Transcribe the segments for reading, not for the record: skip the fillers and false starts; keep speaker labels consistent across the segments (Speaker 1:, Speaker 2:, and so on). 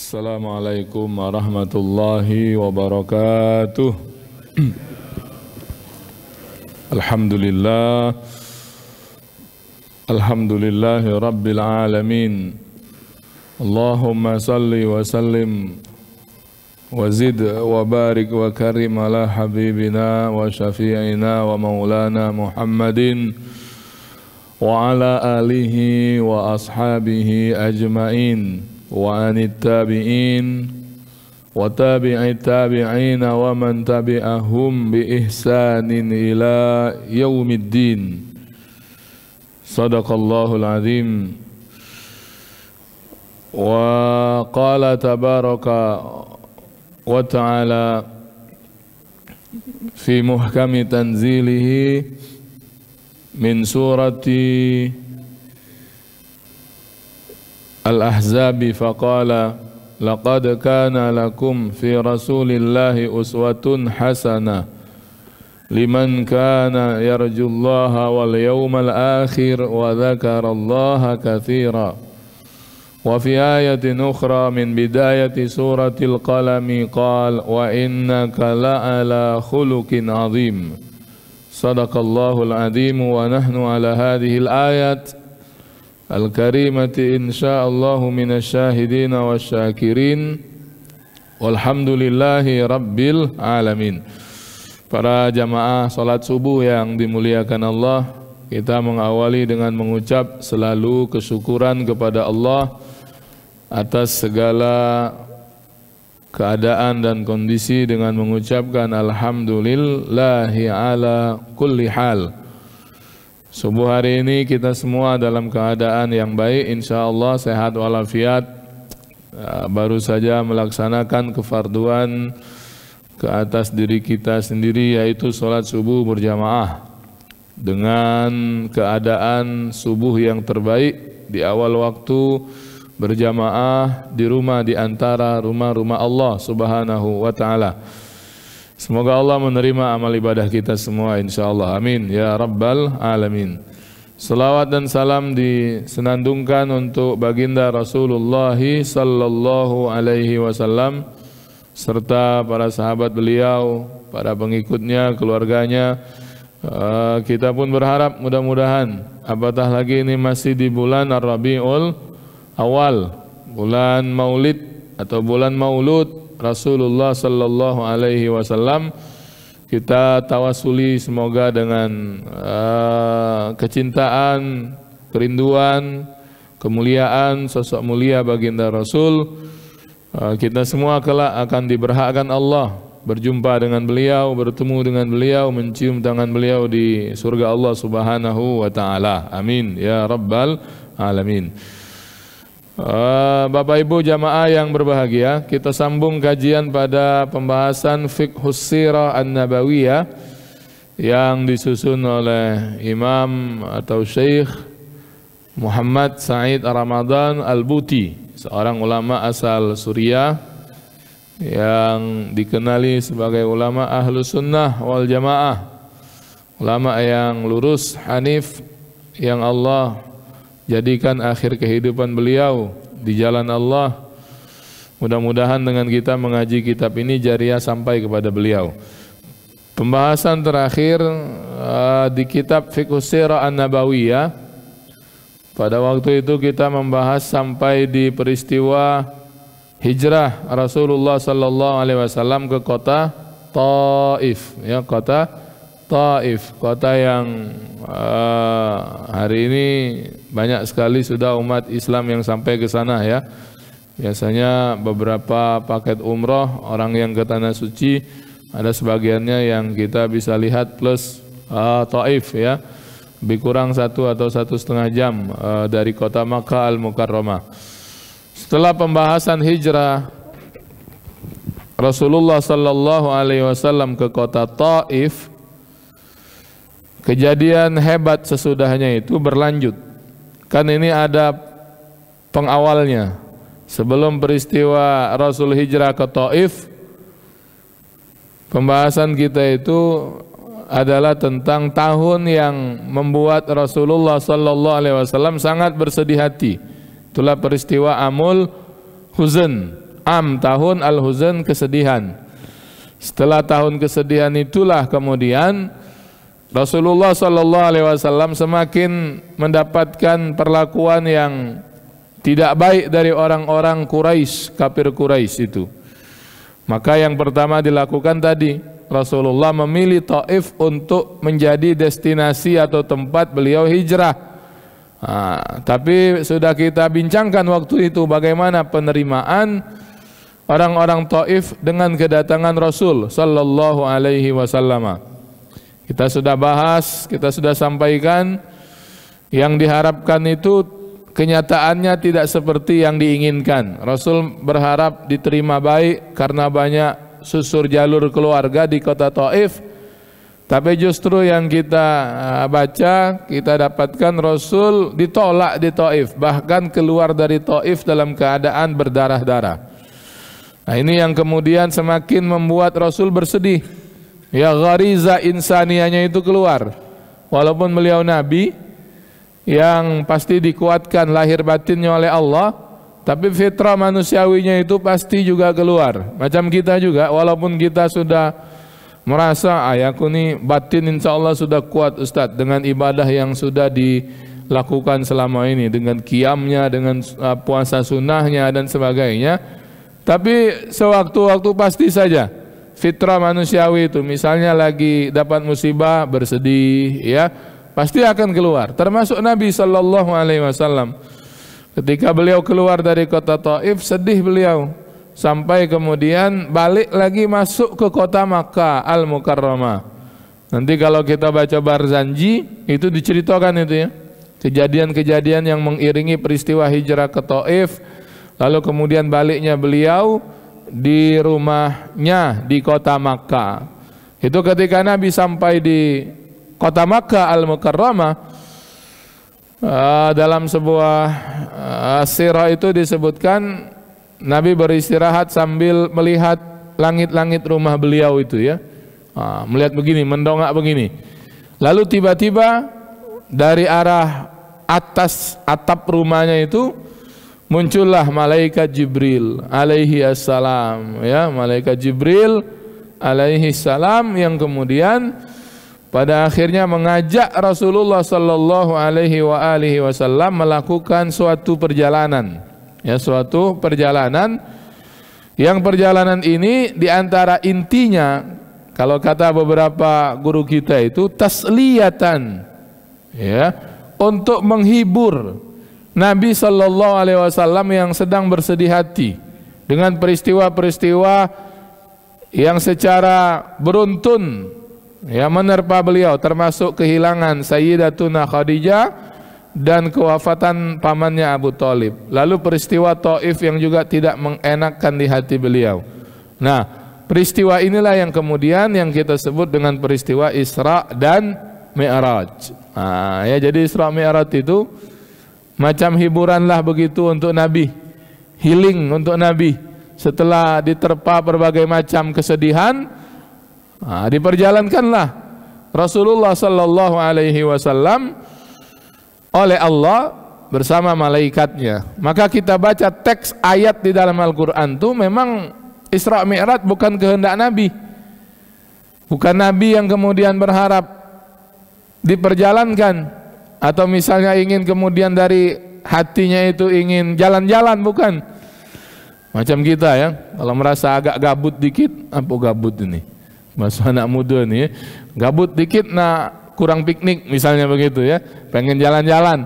Speaker 1: Assalamualaikum warahmatullahi wabarakatuh. Alhamdulillah, alhamdulillahi rabbil alamin. Allahumma salli wa sallim wa zid wa barik wa karim ala habibina wa syafi'ina wa maulana Muhammadin wa ala alihi wa ashabihi ajma'in wa anit tabi'in wa tabi'it tabi'in wa man tabi'ahum bi ihsanin ila yaumiddin. Sadaqallahul azim. Wa qala tabaraka wa ta'ala fi muhkami tanzilihi min surati Al-Ahzab faqala laqad kana lakum fi rasulillahi uswatun hasanah liman kana yarjullaha wal yawmal akhir wa dzakarallaha katsira. Wa fi ayatin ukhra min bidayati suratil qalami qala wa innaka la'ala khuluqin azim. Sadaqallahul azim wa nahnu ala hadhihi al-ayat al-karimati insyaallahu minasyahidin wasyakirin walhamdulillahi rabbil alamin. Para jamaah salat subuh yang dimuliakan Allah, kita mengawali dengan mengucap selalu kesyukuran kepada Allah atas segala keadaan dan kondisi dengan mengucapkan alhamdulillahi ala kulli hal. Subuh hari ini kita semua dalam keadaan yang baik, insyaallah sehat walafiat. Baru saja melaksanakan kefarduan ke atas diri kita sendiri, yaitu sholat subuh berjamaah dengan keadaan subuh yang terbaik di awal waktu berjamaah di rumah di antara rumah-rumah Allah Subhanahu wa taala. Semoga Allah menerima amal ibadah kita semua insyaallah. Amin ya rabbal alamin. Salawat dan salam disenandungkan untuk baginda Rasulullah sallallahu alaihi wasallam serta para sahabat beliau, para pengikutnya, keluarganya. Kita pun berharap mudah-mudahan apatah lagi ini masih di bulan Ar-Rabiul Awal, bulan Maulid atau bulan Maulud Rasulullah sallallahu alaihi wasallam, kita tawasuli semoga dengan kecintaan, kerinduan, kemuliaan sosok mulia baginda Rasul, kita semua kelak akan diberhakkan Allah berjumpa dengan beliau, bertemu dengan beliau, mencium tangan beliau di surga Allah Subhanahu wa taala. Amin ya rabbal alamin. Bapak Ibu jamaah yang berbahagia, kita sambung kajian pada pembahasan Fiqhus Sirah An-Nabawiyah yang disusun oleh Imam atau Syekh Muhammad Said Ramadan Al-Buti, seorang ulama asal Suriah yang dikenali sebagai ulama Ahlus Sunnah wal Jamaah, ulama yang lurus, hanif, yang Allah jadikan akhir kehidupan beliau di jalan Allah. Mudah-mudahan dengan kita mengaji kitab ini jariah sampai kepada beliau. Pembahasan terakhir di kitab Fiqhus Sirah An-Nabawiyah, pada waktu itu kita membahas sampai di peristiwa hijrah Rasulullah sallallahu alaihi wasallam ke kota Taif, ya, kota Taif, kota yang hari ini banyak sekali sudah umat Islam yang sampai ke sana, ya. Biasanya beberapa paket umroh orang yang ke tanah suci, ada sebagiannya yang kita bisa lihat plus Taif, ya, lebih kurang 1 atau 1,5 jam dari kota Makkah Al-Mukarramah. Setelah pembahasan hijrah Rasulullah sallallahu alaihi wasallam ke kota Taif, kejadian hebat sesudahnya itu berlanjut. Kan ini ada pengawalnya. Sebelum peristiwa Rasul hijrah ke Taif, pembahasan kita itu adalah tentang tahun yang membuat Rasulullah sallallahu alaihi wasallam sangat bersedih hati. Itulah peristiwa Amul Huzn, tahun al-huzn, kesedihan. Setelah tahun kesedihan itulah kemudian Rasulullah sallallahu alaihi wasallam semakin mendapatkan perlakuan yang tidak baik dari orang-orang Quraisy, kafir Quraisy itu. Maka yang pertama dilakukan tadi, Rasulullah memilih Taif untuk menjadi destinasi atau tempat beliau hijrah. Tapi sudah kita bincangkan waktu itu bagaimana penerimaan orang-orang Taif dengan kedatangan Rasul sallallahu alaihi wasallam. Kita sudah bahas, kita sudah sampaikan yang diharapkan itu kenyataannya tidak seperti yang diinginkan. Rasul berharap diterima baik karena banyak susur jalur keluarga di kota Taif. Tapi justru yang kita baca, kita dapatkan Rasul ditolak di Taif, bahkan keluar dari Taif dalam keadaan berdarah-darah. Nah, ini yang kemudian semakin membuat Rasul bersedih. Ya, ghariza insaniyahnya itu keluar. Walaupun beliau nabi yang pasti dikuatkan lahir batinnya oleh Allah, tapi fitrah manusiawinya itu pasti juga keluar. Macam kita juga, walaupun kita sudah merasa aku nih batin insya Allah sudah kuat Ustadz dengan ibadah yang sudah dilakukan selama ini, dengan qiyamnya, dengan puasa sunnahnya dan sebagainya. Tapi sewaktu-waktu pasti saja fitrah manusiawi itu, misalnya lagi dapat musibah bersedih, ya pasti akan keluar. Termasuk Nabi sallallahu alaihi wasallam. Ketika beliau keluar dari kota Taif, sedih beliau. Sampai kemudian balik lagi masuk ke kota Makkah Al-Mukarramah. Nanti kalau kita baca Barzanji, itu diceritakan itu ya. Kejadian-kejadian yang mengiringi peristiwa hijrah ke Taif. Lalu kemudian baliknya beliau di rumahnya di kota Makkah. Itu ketika Nabi sampai di kota Makkah Al-Mukarramah, dalam sebuah sirah itu disebutkan Nabi beristirahat sambil melihat langit-langit rumah beliau itu ya. Melihat begini, mendongak begini. Lalu tiba-tiba dari arah atas atap rumahnya itu muncullah malaikat Jibril alaihi assalam, ya, malaikat Jibril alaihi salam yang kemudian pada akhirnya mengajak Rasulullah sallallahu alaihi wasallam melakukan suatu perjalanan, ya, suatu perjalanan yang perjalanan ini diantara intinya kalau kata beberapa guru kita itu tasliyatan, ya, untuk menghibur Nabi sallallahu alaihi wasallam yang sedang bersedih hati dengan peristiwa-peristiwa yang secara beruntun ya menerpa beliau, termasuk kehilangan Sayyidatuna Khadijah dan kewafatan pamannya Abu Thalib. Lalu peristiwa Taif yang juga tidak mengenakkan di hati beliau. Nah, peristiwa inilah yang kemudian yang kita sebut dengan peristiwa Isra dan Mi'raj. Ya, jadi Isra Mi'raj itu macam hiburanlah begitu untuk Nabi, healing untuk Nabi setelah diterpa berbagai macam kesedihan. Diperjalankanlah Rasulullah sallallahu alaihi wasallam oleh Allah bersama malaikatnya. Maka kita baca teks ayat di dalam Al-Quran itu memang Isra Mi'raj bukan kehendak Nabi, bukan Nabi yang kemudian berharap diperjalankan atau misalnya ingin kemudian dari hatinya itu ingin jalan-jalan, bukan. Macam kita ya, kalau merasa agak gabut dikit, apa gabut ini? Masa anak muda nih, gabut dikit, nah kurang piknik misalnya begitu ya, pengen jalan-jalan.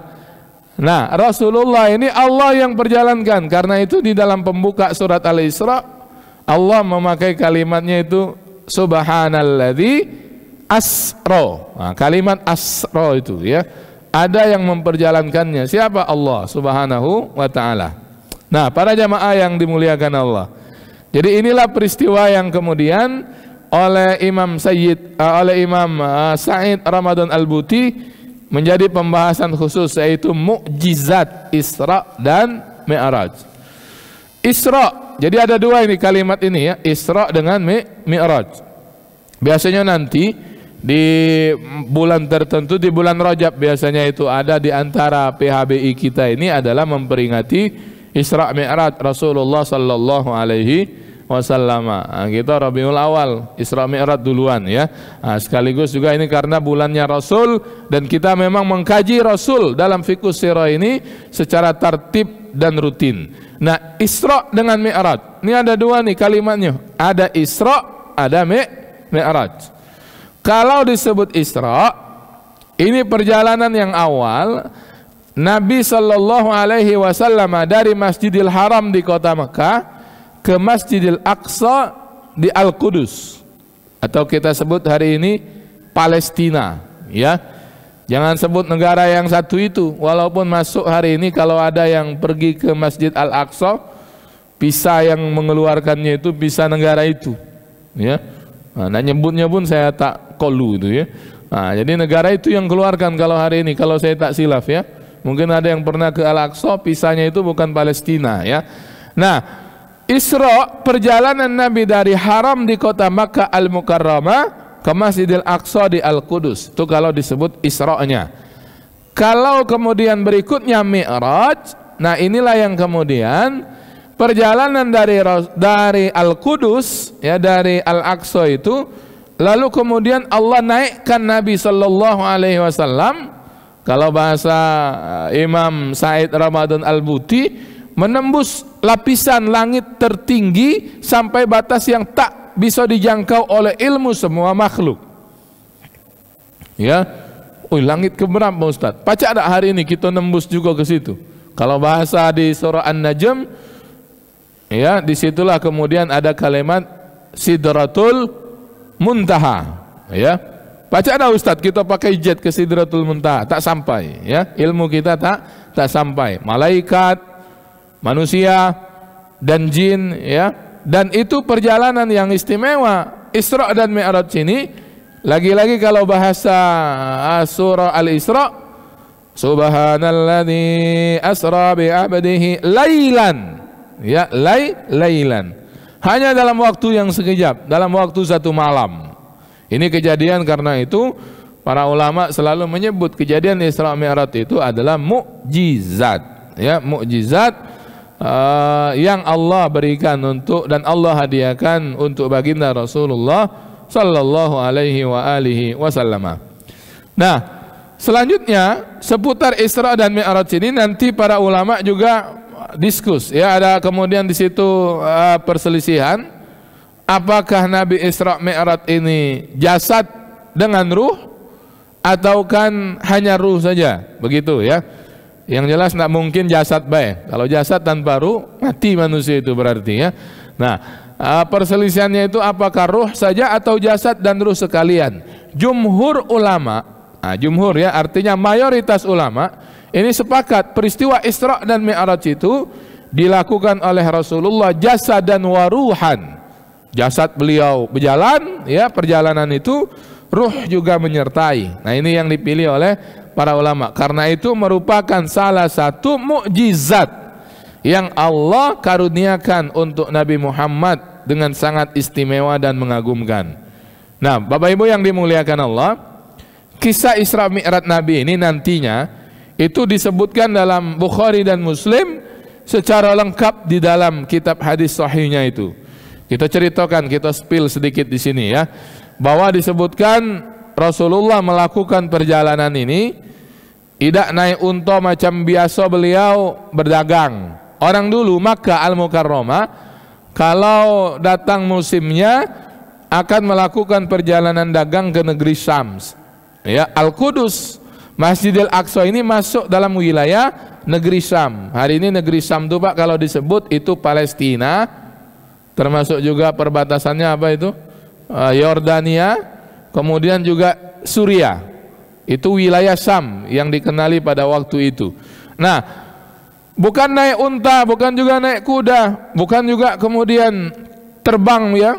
Speaker 1: Nah, Rasulullah ini Allah yang perjalankan. Karena itu di dalam pembuka surat Al-Isra Allah memakai kalimatnya itu Subhanalladzi asra. Nah, kalimat asra itu ya, ada yang memperjalankannya. Siapa? Allah Subhanahu wa ta'ala. Nah, para jamaah yang dimuliakan Allah, jadi inilah peristiwa yang kemudian oleh Imam Sa'id Ramadan Al-Buti menjadi pembahasan khusus, yaitu mukjizat Isra dan Mi'raj. Isra, jadi ada dua ini kalimat ini ya, Isra dengan Mi'raj. Biasanya nanti di bulan tertentu, di bulan Rajab biasanya itu ada di antara PHBI kita ini adalah memperingati Isra Mi'raj Rasulullah sallallahu alaihi wasallam. Kita Rabiul Awal, Isra Mi'raj duluan ya. Sekaligus juga ini karena bulannya Rasul, dan kita memang mengkaji Rasul dalam fiqh sirah ini secara tertib dan rutin. Nah, Isra dengan Mi'raj, ini ada dua nih kalimatnya. Ada Isra, ada Mi'raj. Kalau disebut Isra, ini perjalanan yang awal Nabi sallallahu alaihi wasallam dari Masjidil Haram di kota Mekah ke Masjidil Aqsa di Al-Qudus, atau kita sebut hari ini Palestina ya. Jangan sebut negara yang satu itu, walaupun masuk hari ini kalau ada yang pergi ke Masjid Al-Aqsa, visa yang mengeluarkannya itu visa negara itu ya. Nah, nyebutnya pun saya tak kolu itu ya. Nah, jadi negara itu yang keluarkan kalau hari ini, kalau saya tak silaf ya. Mungkin ada yang pernah ke Al-Aqsa, visanya itu bukan Palestina ya. Nah, Isra perjalanan Nabi dari haram di kota Makkah Al-Mukarramah ke Masjidil Aqsa di Al-Qudus. Itu kalau disebut Isra-nya. Kalau kemudian berikutnya Mi'raj, nah inilah yang kemudian perjalanan dari Al-Qudus ya, dari Al-Aqsa itu, lalu kemudian Allah naikkan Nabi sallallahu alaihi wasallam, kalau bahasa Imam Said Ramadan Al-Buti, menembus lapisan langit tertinggi sampai batas yang tak bisa dijangkau oleh ilmu semua makhluk. Ya, langit keberapa Ustaz? Baca ada hari ini kita nembus juga ke situ. Kalau bahasa di surah An-Najm, ya, disitulah kemudian ada kalimat Sidratul Muntaha. Ya, baca ada Ustaz, kita pakai jet ke Sidratul Muntaha, tak sampai. Ya, ilmu kita tak sampai. Malaikat, manusia dan jin ya, dan itu perjalanan yang istimewa. Isra dan Mi'raj ini lagi-lagi kalau bahasa surah Al-Isra, subhanalladzi asra bi 'abdihi lailan ya, lailan, hanya dalam waktu yang sekejap, dalam waktu satu malam. Ini kejadian, karena itu para ulama selalu menyebut kejadian Isra Mi'raj itu adalah mukjizat ya, mukjizat yang Allah berikan untuk, dan Allah hadiahkan untuk baginda Rasulullah sallallahu alaihi wa alihi wasallam. Nah, selanjutnya seputar Isra dan Mi'raj ini nanti para ulama juga diskus ya, ada kemudian di situ perselisihan, apakah Nabi Isra Mi'raj ini jasad dengan ruh atau kan hanya ruh saja, begitu ya. Yang jelas tidak mungkin jasad baik. Kalau jasad tanpa ruh, mati manusia itu berarti ya. Nah, perselisihannya itu apakah ruh saja atau jasad dan ruh sekalian. Jumhur ulama, jumhur ya, artinya mayoritas ulama ini sepakat peristiwa Isra dan Mi'raj itu dilakukan oleh Rasulullah jasad dan waruhan. Jasad beliau berjalan ya, perjalanan itu, ruh juga menyertai. Nah, ini yang dipilih oleh para ulama, karena itu merupakan salah satu mukjizat yang Allah karuniakan untuk Nabi Muhammad dengan sangat istimewa dan mengagumkan. Nah, Bapak Ibu yang dimuliakan Allah, kisah Isra Mi'raj Nabi ini nantinya itu disebutkan dalam Bukhari dan Muslim secara lengkap di dalam kitab hadis sahihnya itu. Kita ceritakan, kita spill sedikit di sini ya, bahwa disebutkan Rasulullah melakukan perjalanan ini tidak naik unta macam biasa beliau berdagang. Orang dulu Makkah Al-Mukarramah kalau datang musimnya akan melakukan perjalanan dagang ke negeri Syams. Ya, Al-Qudus, Masjidil Aqsa ini masuk dalam wilayah negeri Syam. Hari ini negeri Syam itu Pak kalau disebut itu Palestina, termasuk juga perbatasannya apa itu? Yordania, kemudian juga Suriah. Itu wilayah Syam yang dikenali pada waktu itu. Nah, bukan naik unta, bukan juga naik kuda, bukan juga kemudian terbang ya,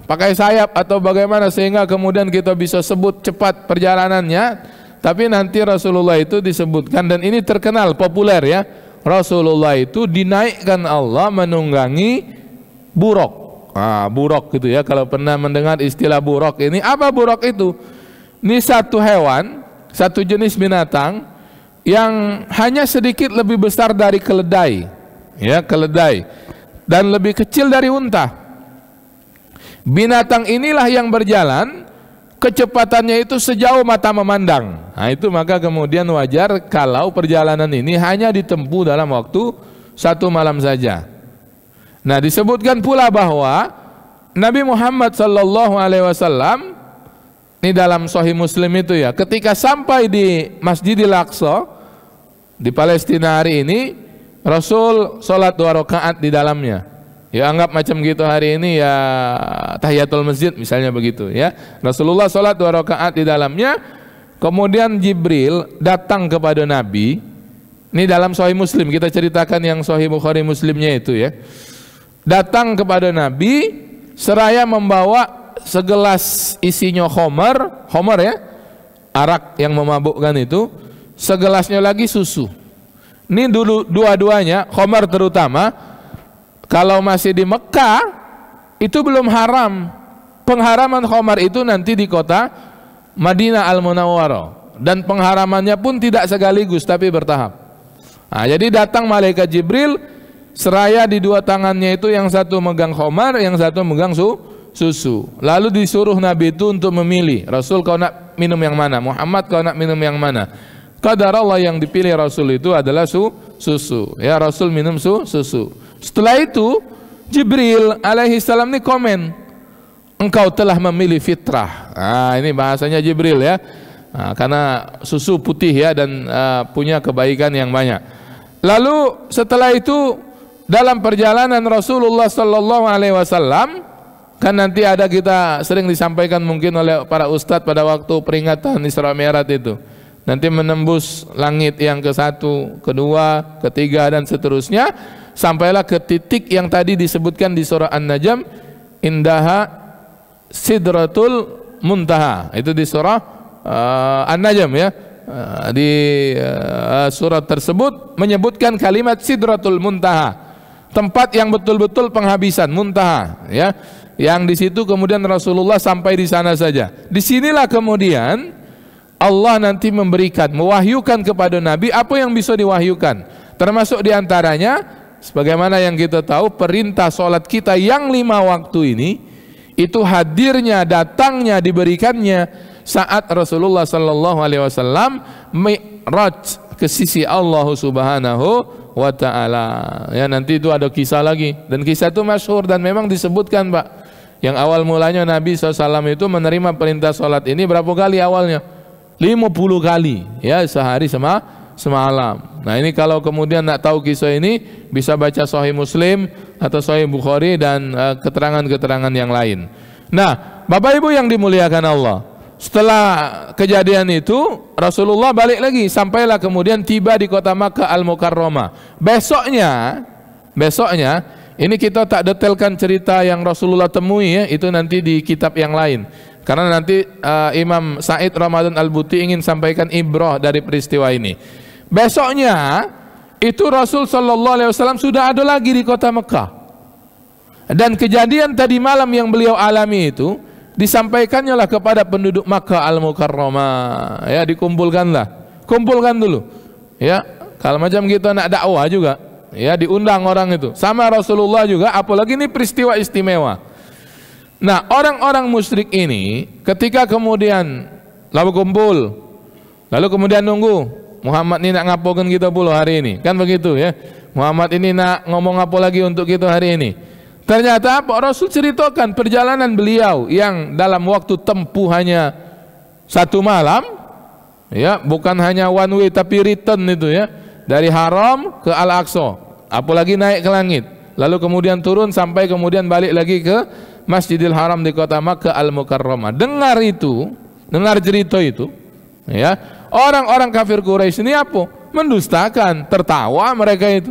Speaker 1: pakai sayap atau bagaimana sehingga kemudian kita bisa sebut cepat perjalanannya. Tapi nanti Rasulullah itu disebutkan, dan ini terkenal populer ya, Rasulullah itu dinaikkan Allah menunggangi buruk. Buruk gitu ya, kalau pernah mendengar istilah buruk ini, apa buruk itu? Ini satu hewan, satu jenis binatang yang hanya sedikit lebih besar dari keledai ya, keledai, dan lebih kecil dari unta. Binatang inilah yang berjalan kecepatannya itu sejauh mata memandang. Nah, itu maka kemudian wajar kalau perjalanan ini hanya ditempuh dalam waktu 1 malam saja. Nah, disebutkan pula bahwa Nabi Muhammad sallallahu alaihi wasallam ini dalam Sahih Muslim itu ya, ketika sampai di Masjidil Aqsa di Palestina hari ini, Rasul sholat 2 rakaat di dalamnya. Ya, anggap macam gitu hari ini ya tahiyatul masjid misalnya begitu ya. Rasulullah sholat 2 rakaat di dalamnya. Kemudian Jibril datang kepada Nabi. Ini dalam Sahih Muslim, kita ceritakan yang Sahih Bukhari Muslimnya itu ya. Datang kepada Nabi seraya membawa segelas isinya khamar ya, arak yang memabukkan itu, segelasnya lagi susu. Ini dulu dua-duanya, khamar terutama, kalau masih di Mekah itu belum haram. Pengharaman khamar itu nanti di kota Madinah Al-Munawwarah, dan pengharamannya pun tidak sekaligus tapi bertahap. Nah, jadi datang malaikat Jibril seraya di 2 tangannya itu, yang satu megang khamar, yang satu megang susu. Lalu disuruh Nabi itu untuk memilih, Rasul kau nak minum yang mana, Muhammad kau nak minum yang mana. Qadar Allah yang dipilih Rasul itu adalah susu. Ya, Rasul minum susu. Setelah itu Jibril alaihi salam ini komen, engkau telah memilih fitrah. Nah, ini bahasanya Jibril ya. Nah, karena susu putih ya, dan punya kebaikan yang banyak. Lalu setelah itu dalam perjalanan Rasulullah sallallahu alaihi wasallam, kan nanti ada, kita sering disampaikan mungkin oleh para ustadz pada waktu peringatan Isra Mi'raj itu, nanti menembus langit yang ke-1, ke-2, ke-3 dan seterusnya, sampailah ke titik yang tadi disebutkan di surah An-Najm, indaha sidratul muntaha. Itu di surah An-Najm ya. Di surat tersebut menyebutkan kalimat sidratul muntaha, tempat yang betul-betul penghabisan, muntaha ya. Yang di situ kemudian Rasulullah sampai di sana saja. Disinilah kemudian Allah nanti memberikan, mewahyukan kepada Nabi apa yang bisa diwahyukan. Termasuk diantaranya, sebagaimana yang kita tahu, perintah sholat kita yang 5 waktu ini, itu hadirnya, datangnya, diberikannya saat Rasulullah sallallahu alaihi wasallam mi'raj ke sisi Allah Subhanahu wa ta'ala. Ya, nanti itu ada kisah lagi, dan kisah itu masyhur dan memang disebutkan, Pak. Yang awal mulanya Nabi SAW itu menerima perintah sholat ini berapa kali awalnya? 50 kali ya, sehari semalam. Nah, ini kalau kemudian nak tahu kisah ini, bisa baca Sahih Muslim atau Sahih Bukhari dan keterangan-keterangan yang lain. Nah, Bapak Ibu yang dimuliakan Allah, setelah kejadian itu Rasulullah balik lagi, sampailah kemudian tiba di kota Makkah Al-Mukarramah. Besoknya ini kita tak detailkan cerita yang Rasulullah temui ya, itu nanti di kitab yang lain. Karena nanti Imam Said Ramadan Al-Buti ingin sampaikan ibrah dari peristiwa ini. Besoknya itu Rasul sallallahu alaihi wasallam sudah ada lagi di kota Mekah. Dan kejadian tadi malam yang beliau alami itu disampaikannya lah kepada penduduk Makkah Al-Mukarramah. Ya, kumpulkan dulu. Ya, kalau macam kita nak dakwah juga, ya diundang orang itu. Sama Rasulullah juga, apalagi ini peristiwa istimewa. Nah, orang-orang musyrik ini ketika kemudian lalu kumpul, lalu kemudian nunggu Muhammad ini nak ngapakan kita puluh hari ini, kan begitu ya. Muhammad ini nak ngomong apa lagi untuk kita hari ini. Ternyata apa? Rasul ceritakan perjalanan beliau yang dalam waktu tempuh hanya 1 malam, ya, bukan hanya one way tapi return itu ya, dari Haram ke Al-Aqsa, apalagi naik ke langit, lalu kemudian turun sampai kemudian balik lagi ke Masjidil Haram di kota Makkah Al-Mukarramah. Dengar cerita itu, ya, orang-orang kafir Quraisy ini apa? Mendustakan, tertawa mereka itu.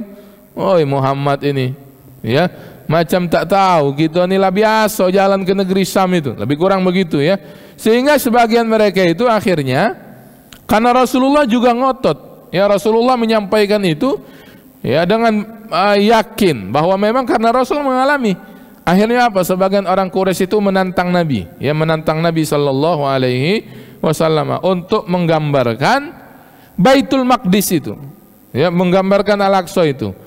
Speaker 1: Oi, Muhammad ini, ya, macam tak tahu kita ini lah biasa jalan ke negeri Syam itu, lebih kurang begitu ya. Sehingga sebagian mereka itu akhirnya, karena Rasulullah juga ngotot, ya, Rasulullah menyampaikan itu ya dengan yakin bahwa memang karena Rasul mengalami. Akhirnya apa? Sebagian orang Quraisy itu menantang Nabi, ya, menantang Nabi sallallahu alaihi wasallam untuk menggambarkan Baitul Maqdis itu, ya, menggambarkan Al-Aqsa itu.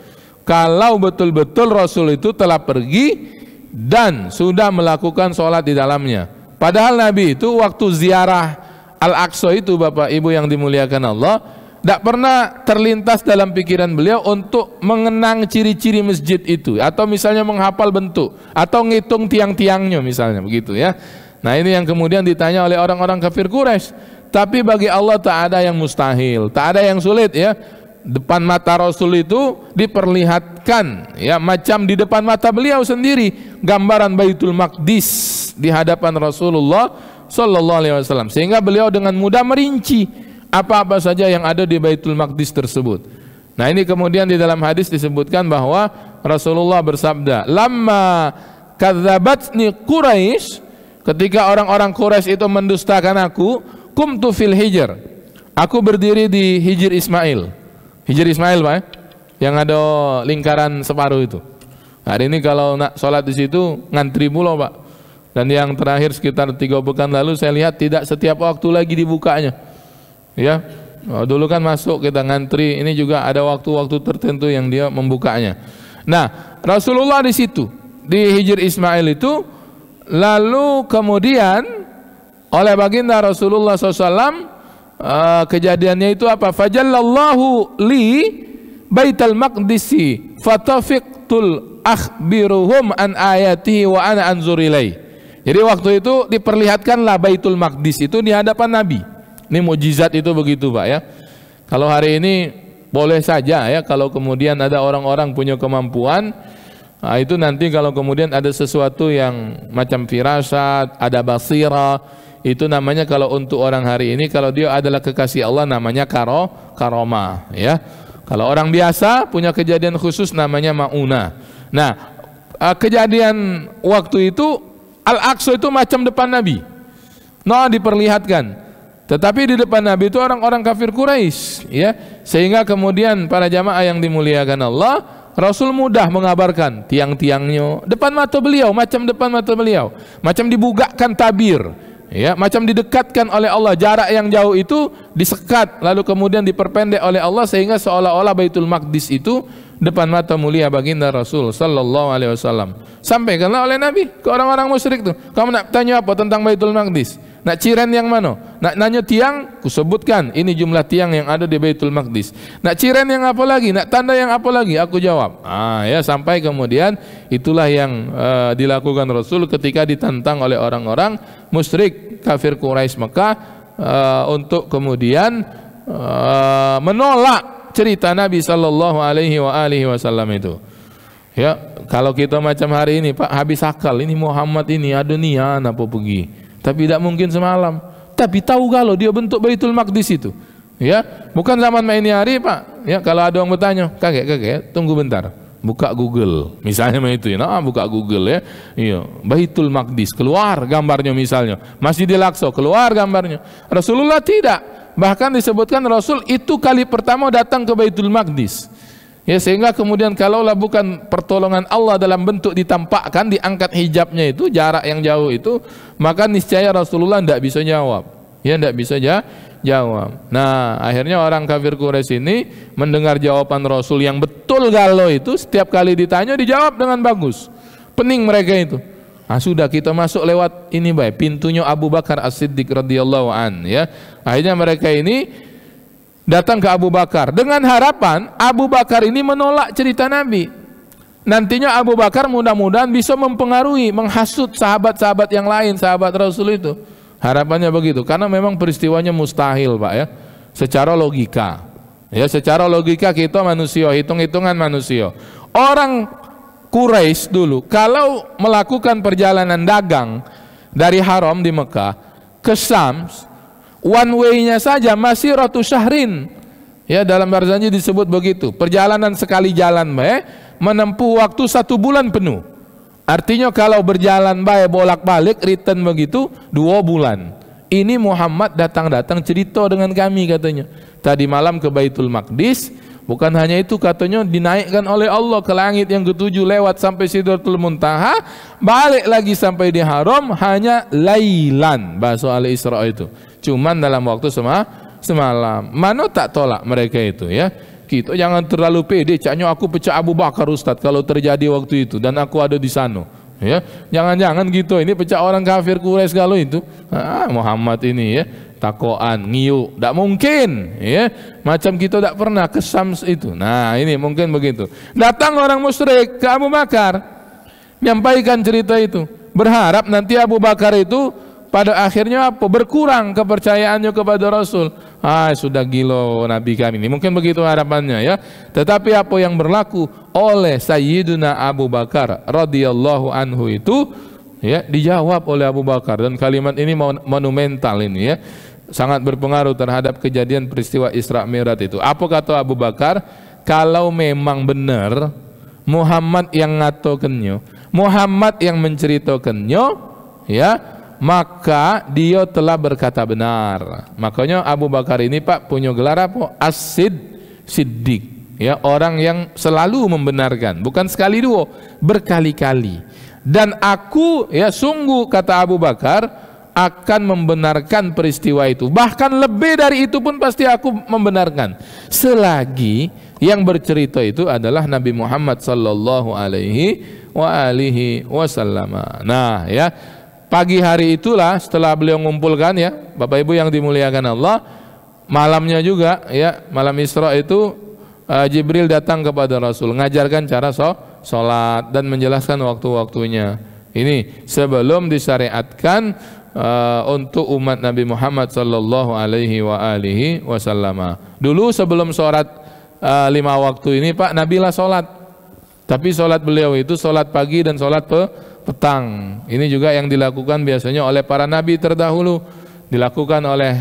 Speaker 1: kalau betul-betul Rasul itu telah pergi dan sudah melakukan sholat di dalamnya. Padahal Nabi itu waktu ziarah Al-Aqsa itu, Bapak Ibu yang dimuliakan Allah, tidak pernah terlintas dalam pikiran beliau untuk mengenang ciri-ciri masjid itu, atau misalnya menghafal bentuk, atau ngitung tiang-tiangnya misalnya, begitu ya. Nah ini yang kemudian ditanya oleh orang-orang kafir Quraisy. Tapi bagi Allah tak ada yang mustahil, tak ada yang sulit ya. Depan mata Rasul itu diperlihatkan ya, macam di depan mata beliau sendiri gambaran Baitul Maqdis di hadapan Rasulullah Sallallahu Alaihi Wasallam, sehingga beliau dengan mudah merinci apa-apa saja yang ada di Baitul Maqdis tersebut. Nah ini kemudian di dalam hadis disebutkan bahwa Rasulullah bersabda, "Lamma kadzabatni Quraisy," ketika orang-orang Quraisy itu mendustakan aku, "kumtu fil hijr," aku berdiri di Hijr Ismail. Hijr Ismail, Pak, yang ada lingkaran separuh itu. Hari ini kalau nak sholat di situ ngantri mulu, Pak. Dan yang terakhir sekitar 3 pekan lalu saya lihat tidak setiap waktu lagi dibukanya. Ya, dulu kan masuk kita ngantri, ini juga ada waktu-waktu tertentu yang dia membukanya. Nah, Rasulullah di situ di Hijr Ismail itu, lalu kemudian oleh baginda Rasulullah SAW kejadiannya itu apa? Fajallallahu li Baitul Maqdisi fatafiqtul akhbiruhum an ayatihi wa ana anzur ilai. Jadi waktu itu diperlihatkanlah Baitul Maqdis itu di hadapan Nabi. Ini mukjizat itu begitu, Pak ya. Kalau hari ini boleh saja ya, kalau kemudian ada orang-orang punya kemampuan, nah itu nanti kalau kemudian ada sesuatu yang macam firasat, ada basira, itu namanya kalau untuk orang hari ini, kalau dia adalah kekasih Allah namanya karomah ya. Kalau orang biasa punya kejadian khusus namanya mauna. Nah, kejadian waktu itu Al-Aqsa itu macam depan Nabi. Nah, diperlihatkan. Tetapi di depan Nabi itu orang-orang kafir Quraisy ya. Sehingga kemudian para jamaah yang dimuliakan Allah, Rasul mudah mengabarkan tiang-tiangnya depan mata beliau, macam depan mata beliau, macam dibukakan tabir ya, macam didekatkan oleh Allah. Jarak yang jauh itu disekat lalu kemudian diperpendek oleh Allah sehingga seolah-olah Baitul Maqdis itu depan mata mulia baginda Rasul Sallallahu Alaihi Wasallam. Sampaikanlah oleh Nabi ke orang-orang musyrik tuh, kamu nak tanya apa tentang Baitul Maqdis? Nak ciren yang mana? Nak nanya tiang? Kusebutkan ini jumlah tiang yang ada di Baitul Maqdis. Nak ciren yang apa lagi? Nak tanda yang apa lagi? Aku jawab. Ya, sampai kemudian itulah yang dilakukan Rasul ketika ditantang oleh orang-orang musyrik kafir Quraisy Mekah untuk kemudian menolak cerita Nabi Sallallahu Alaihi Wasallam itu. Ya, kalau kita macam hari ini, Pak, habis akal ini Muhammad ini ada niat apa pergi? Tapi tidak mungkin semalam. Tapi tahu kalau dia bentuk Baitul Maqdis itu. Ya, bukan zaman main hari, Pak. Ya, kalau ada orang bertanya, kakek, tunggu bentar. Buka Google, misalnya itu ya. Nah, buka Google ya. Iya, Baitul Maqdis keluar gambarnya misalnya. Masjidil Aqsa keluar gambarnya. Rasulullah tidak. Bahkan disebutkan Rasul itu kali pertama datang ke Baitul Maqdis. Ya, sehingga kemudian kalaulah bukan pertolongan Allah dalam bentuk ditampakkan, diangkat hijabnya itu, jarak yang jauh itu, maka niscaya Rasulullah tidak bisa jawab. Ya, tidak bisa jawab. Nah, akhirnya orang kafir Quraisy ini mendengar jawaban Rasul yang betul galau itu, setiap kali ditanya dijawab dengan bagus. Pening mereka itu. Ah, sudah kita masuk lewat ini baik, pintunya Abu Bakar As-Siddiq radhiyallahu an ya. Akhirnya mereka ini datang ke Abu Bakar dengan harapan Abu Bakar ini menolak cerita Nabi. Nantinya Abu Bakar mudah-mudahan bisa mempengaruhi, menghasut sahabat-sahabat yang lain, sahabat Rasul itu. Harapannya begitu, karena memang peristiwanya mustahil, Pak ya. Secara logika. Ya, secara logika kita manusia, hitung-hitungan manusia. Orang Quraisy dulu kalau melakukan perjalanan dagang dari Haram di Mekah ke Syams, one way-nya saja masih ratu syahrin. Ya, dalam bahasanya disebut begitu. Perjalanan sekali jalan menempuh waktu 1 bulan penuh. Artinya kalau berjalan bolak-balik return begitu 2 bulan. Ini Muhammad datang-datang cerita dengan kami katanya. Tadi malam ke Baitul Maqdis, bukan hanya itu katanya dinaikkan oleh Allah ke langit yang ke-7 lewat sampai Sidratul Muntaha, balik lagi sampai di Haram hanya lailan, bahasa Al-Isra itu. Cuman dalam waktu semalam. Mana tak tolak mereka itu ya. kita jangan terlalu pede. Caknya aku pecah Abu Bakar Ustaz kalau terjadi waktu itu dan aku ada di sana. Ya, jangan-jangan gitu. Ini pecah orang kafir Quraisy kalau itu. Muhammad ini ya takoan, ngiu, tidak mungkin. Ya, macam kita tidak pernah ke Syams itu. Nah ini mungkin begitu. Datang orang musyrik ke Abu Bakar, menyampaikan cerita itu, berharap nanti Abu Bakar itu pada akhirnya apa? Berkurang kepercayaannya kepada Rasul. Sudah gila Nabi kami ini. Mungkin begitu harapannya ya. Tetapi apa yang berlaku oleh Sayyiduna Abu Bakar radhiyallahu anhu itu ya dijawab oleh Abu Bakar, dan kalimat ini monumental ini ya. Sangat berpengaruh terhadap kejadian peristiwa Isra Mi'raj itu. Apa kata Abu Bakar? Kalau memang benar Muhammad yang ngatokennya, Muhammad yang menceritakannya, ya, maka dia telah berkata benar. Makanya Abu Bakar ini Pak punya gelar apa? As-Siddiq, ya, orang yang selalu membenarkan, bukan sekali dua, berkali-kali. Dan aku, ya, sungguh kata Abu Bakar akan membenarkan peristiwa itu. Bahkan lebih dari itu pun pasti aku membenarkan, selagi yang bercerita itu adalah Nabi Muhammad sallallahu alaihi wasallam. Nah, ya, pagi hari itulah setelah beliau mengumpulkan, ya, Bapak Ibu yang dimuliakan Allah, malamnya juga, ya, malam Isra itu Jibril datang kepada Rasul, mengajarkan cara sholat dan menjelaskan waktu-waktunya. Ini sebelum disyariatkan untuk umat Nabi Muhammad sallallahu alaihi wasallam. Dulu sebelum sholat 5 waktu ini Pak, Nabi lah sholat. Tapi sholat beliau itu sholat pagi dan sholat petang. Ini juga yang dilakukan biasanya oleh para nabi terdahulu. Dilakukan oleh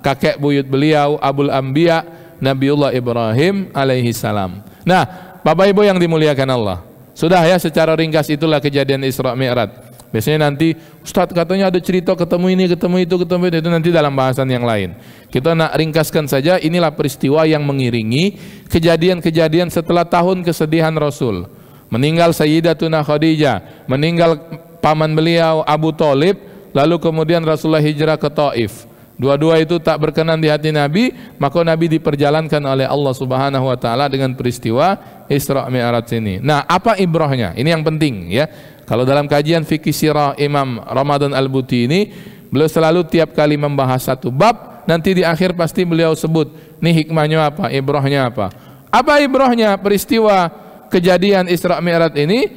Speaker 1: kakek buyut beliau, Abul Anbiya, Nabiullah Ibrahim alaihi salam. Nah, Bapak Ibu yang dimuliakan Allah, sudah ya, secara ringkas itulah kejadian Isra Mi'raj. Biasanya nanti Ustadz katanya ada cerita ketemu ini, ketemu itu nanti dalam bahasan yang lain. Kita nak ringkaskan saja, inilah peristiwa yang mengiringi kejadian-kejadian setelah tahun kesedihan Rasul. Meninggal Sayyidatuna Khadijah, meninggal paman beliau Abu Thalib, lalu kemudian Rasulullah hijrah ke Taif. Dua-dua itu tak berkenan di hati Nabi, maka Nabi diperjalankan oleh Allah Subhanahu wa taala dengan peristiwa Isra Mi'raj ini. Nah, apa ibrahnya? Ini yang penting ya. Kalau dalam kajian fikih sirah Imam Ramadan Al-Buti ini, beliau selalu tiap kali membahas satu bab, nanti di akhir pasti beliau sebut, nih hikmahnya apa, ibrahnya apa. Apa ibrahnya peristiwa kejadian Isra Mi'raj ini?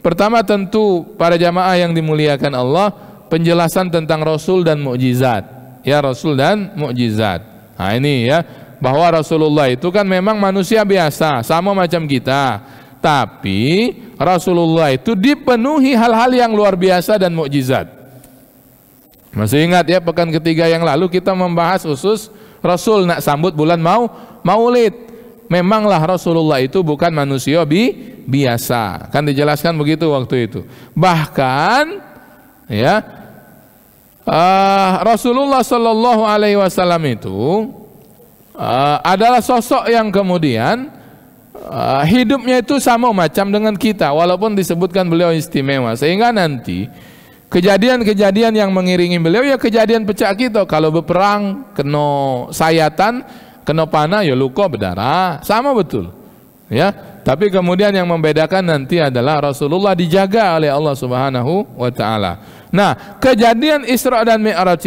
Speaker 1: Pertama tentu para jamaah yang dimuliakan Allah, penjelasan tentang Rasul dan mukjizat. Ya, Rasul dan mukjizat. Nah ini ya, bahwa Rasulullah itu kan memang manusia biasa, sama macam kita. Tapi Rasulullah itu dipenuhi hal-hal yang luar biasa dan mukjizat. Masih ingat ya, pekan ketiga yang lalu kita membahas khusus Rasul nak sambut bulan Maulid. Memanglah Rasulullah itu bukan manusia biasa. Kan dijelaskan begitu waktu itu. Bahkan ya, Rasulullah Shallallahu Alaihi Wasallam itu adalah sosok yang kemudian hidupnya itu sama macam dengan kita, walaupun disebutkan beliau istimewa, sehingga nanti kejadian-kejadian yang mengiringi beliau ya kejadian pecah kita. Kalau berperang kena sayatan, kena panah ya luka berdarah, sama betul ya. Tapi kemudian yang membedakan nanti adalah Rasulullah dijaga oleh Allah Subhanahu wa taala. Nah, kejadian Isra dan Mi'raj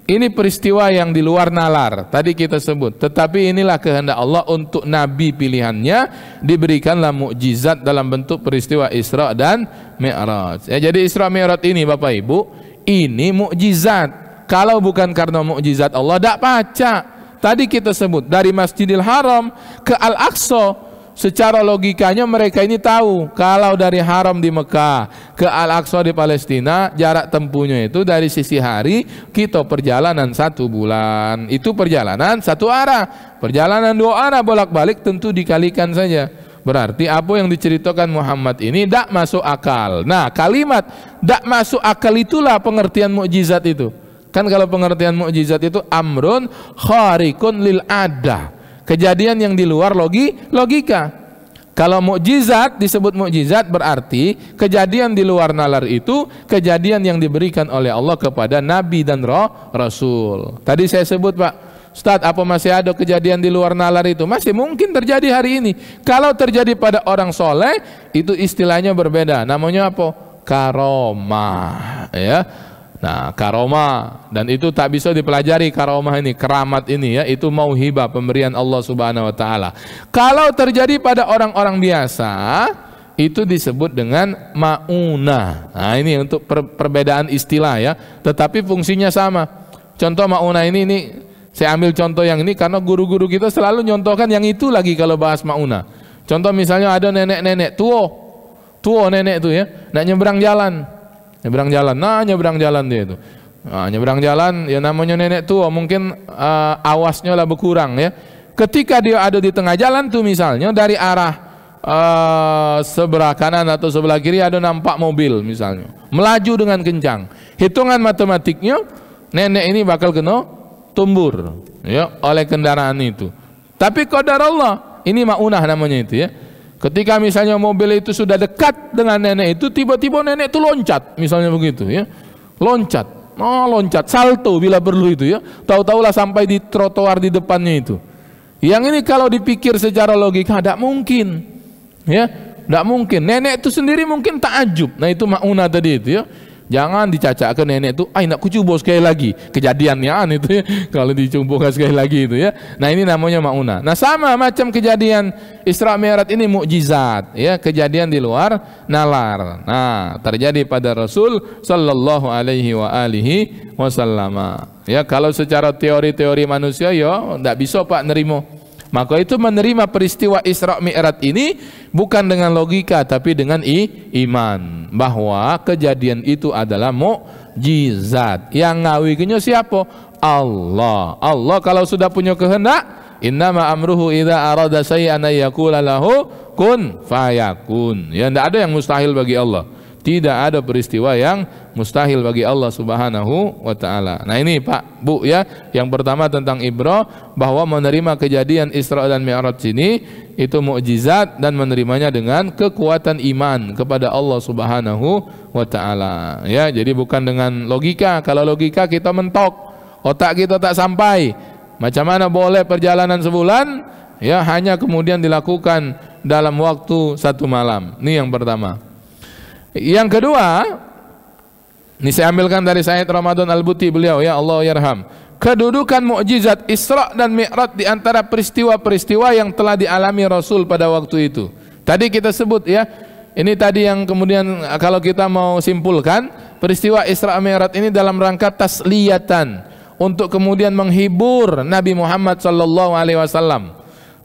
Speaker 1: ini peristiwa yang di luar nalar, tadi kita sebut. Tetapi inilah kehendak Allah untuk Nabi pilihannya, diberikanlah mukjizat dalam bentuk peristiwa Isra dan Mi'raj. Ya, jadi Isra Mi'raj ini Bapak Ibu, ini mukjizat. Kalau bukan karena mukjizat Allah, tidak baca. Tadi kita sebut dari Masjidil Haram ke Al-Aqsa. Secara logikanya mereka ini tahu kalau dari Haram di Mekah ke Al-Aqsa di Palestina, jarak tempuhnya itu dari sisi hari kita perjalanan 1 bulan. Itu perjalanan 1 arah. Perjalanan 2 arah bolak-balik tentu dikalikan saja. Berarti apa yang diceritakan Muhammad ini tidak masuk akal. Nah, kalimat tidak masuk akal itulah pengertian mukjizat itu. Kan kalau pengertian mukjizat itu amrun khariqun lil adah. Kejadian yang di luar logika. Kalau mukjizat disebut mukjizat berarti kejadian di luar nalar itu kejadian yang diberikan oleh Allah kepada Nabi dan Rasul. Tadi saya sebut Pak, Ustadz, apa masih ada kejadian di luar nalar itu? Masih mungkin terjadi hari ini. Kalau terjadi pada orang soleh, itu istilahnya berbeda. Namanya apa? Karomah. Ya. Nah, karomah, dan itu tak bisa dipelajari karomah ini, keramat ini ya, itu mauhibah, pemberian Allah Subhanahu wa taala. Kalau terjadi pada orang-orang biasa, itu disebut dengan maunah. Nah, ini untuk perbedaan istilah ya, tetapi fungsinya sama. Contoh maunah ini saya ambil contoh yang ini karena guru-guru kita selalu nyontohkan yang itu lagi kalau bahas maunah. Contoh misalnya ada nenek-nenek tua nenek itu ya, nak nyebrang jalan. Nyebrang jalan dia itu. Nah, nyebrang jalan ya namanya nenek tua, mungkin awasnya lah berkurang ya. Ketika dia ada di tengah jalan tuh misalnya dari arah sebelah kanan atau sebelah kiri ada nampak mobil misalnya melaju dengan kencang, hitungan matematiknya nenek ini bakal kena tumbur ya oleh kendaraan itu. Tapi qadar Allah, ini maunah namanya itu ya. Ketika misalnya mobil itu sudah dekat dengan nenek itu, tiba-tiba nenek itu loncat misalnya begitu ya, loncat salto bila perlu itu ya, tahu-tahulah sampai di trotoar di depannya itu. Yang ini kalau dipikir secara logika tidak mungkin. Ya, tidak mungkin. Nenek itu sendiri mungkin takjub. Nah, itu maunah tadi itu ya. Jangan dicacak ke nenek itu, nak kucubo sekali lagi. Kejadiannya itu ya. Kalau dicubokan sekali lagi itu ya. Nah, ini namanya maunah. Nah, sama macam kejadian Isra Mi'raj ini mukjizat ya, kejadian di luar nalar. Nah, terjadi pada Rasul sallallahu alaihi wasallam. Ya, kalau secara teori-teori manusia ya tidak bisa Pak nerimo. Maka itu menerima peristiwa Isra Mi'raj ini bukan dengan logika tapi dengan iman bahwa kejadian itu adalah mukjizat. Yang ngawikinya siapa? Allah. Allah kalau sudah punya kehendak, innama amruhu idza arada syai'an yaqula lahu kun fayakun. Ya, tidak ada yang mustahil bagi Allah. Tidak ada peristiwa yang mustahil bagi Allah Subhanahu wa taala. Nah, ini Pak, Bu ya, yang pertama tentang ibrah, bahwa menerima kejadian Isra dan Mi'raj ini itu mukjizat dan menerimanya dengan kekuatan iman kepada Allah Subhanahu wa taala. Ya, jadi bukan dengan logika. Kalau logika kita mentok, otak kita tak sampai. Macam mana boleh perjalanan sebulan ya hanya kemudian dilakukan dalam waktu 1 malam. Ini yang pertama. Yang kedua, ini saya ambilkan dari Sayyid Ramadan Al-Buti, beliau ya Allah yarham. Kedudukan mukjizat Isra dan Mi'raj di antara peristiwa-peristiwa yang telah dialami Rasul pada waktu itu. Tadi kita sebut ya, ini tadi yang kemudian kalau kita mau simpulkan, peristiwa Isra Mi'raj ini dalam rangka tasliyatan, untuk kemudian menghibur Nabi Muhammad sallallahu alaihi wasallam.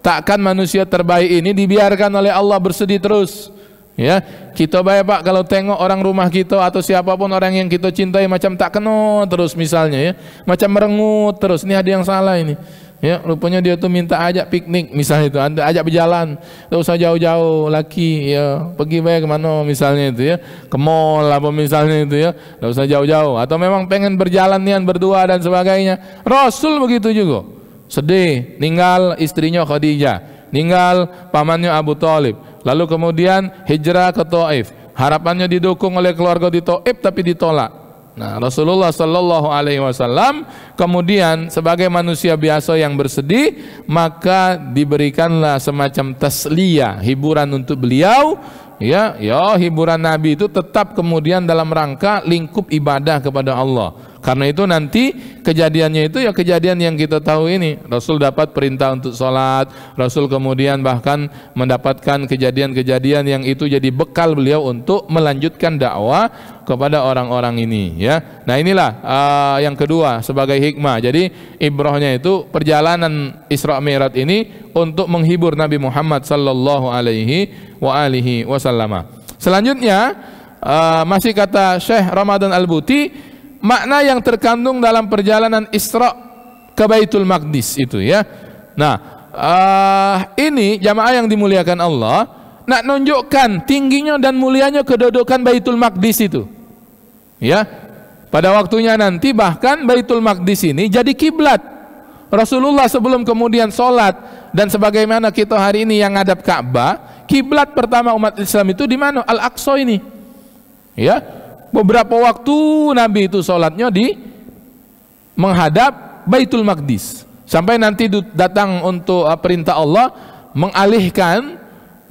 Speaker 1: Takkan manusia terbaik ini dibiarkan oleh Allah bersedih terus. Ya, kita bayar Pak kalau tengok orang rumah kita atau siapapun orang yang kita cintai macam tak kena terus misalnya ya, macam merengut terus, ini ada yang salah ini. Ya, rupanya dia tuh minta ajak piknik misalnya itu, ajak berjalan, tak usah jauh-jauh laki ya, pergi bayar ke mana misalnya itu ya, ke mall apa misalnya itu ya, tak usah jauh-jauh, atau memang pengen berjalan nian berdua dan sebagainya. Rasul begitu juga, sedih, ninggal istrinya Khadijah, ninggal pamannya Abu Thalib. Lalu kemudian hijrah ke Taif, harapannya didukung oleh keluarga di Taif tapi ditolak. Nah, Rasulullah sallallahu alaihi wasallam kemudian sebagai manusia biasa yang bersedih, maka diberikanlah semacam tasliyah, hiburan untuk beliau. Ya, hiburan Nabi itu tetap kemudian dalam rangka lingkup ibadah kepada Allah. Karena itu nanti kejadiannya itu ya kejadian yang kita tahu ini. Rasul dapat perintah untuk sholat, Rasul kemudian bahkan mendapatkan kejadian-kejadian yang itu jadi bekal beliau untuk melanjutkan dakwah kepada orang-orang ini ya. Nah, inilah yang kedua sebagai hikmah. Jadi ibrahnya itu perjalanan Isra Mi'raj ini untuk menghibur Nabi Muhammad sallallahu alaihi wasallam. Selanjutnya masih kata Syekh Ramadan Al-Buti, makna yang terkandung dalam perjalanan Isra ke Baitul Maqdis itu ya. Nah, ini jamaah yang dimuliakan Allah nak nunjukkan tingginya dan mulianya kedudukan Baitul Maqdis itu. Ya. Pada waktunya nanti bahkan Baitul Maqdis ini jadi kiblat. Rasulullah sebelum kemudian sholat dan sebagaimana kita hari ini yang ngadap Ka'bah, kiblat pertama umat Islam itu di mana? Al-Aqsa ini. Ya. Beberapa waktu Nabi itu sholatnya di menghadap Baitul Maqdis. Sampai nanti datang untuk perintah Allah mengalihkan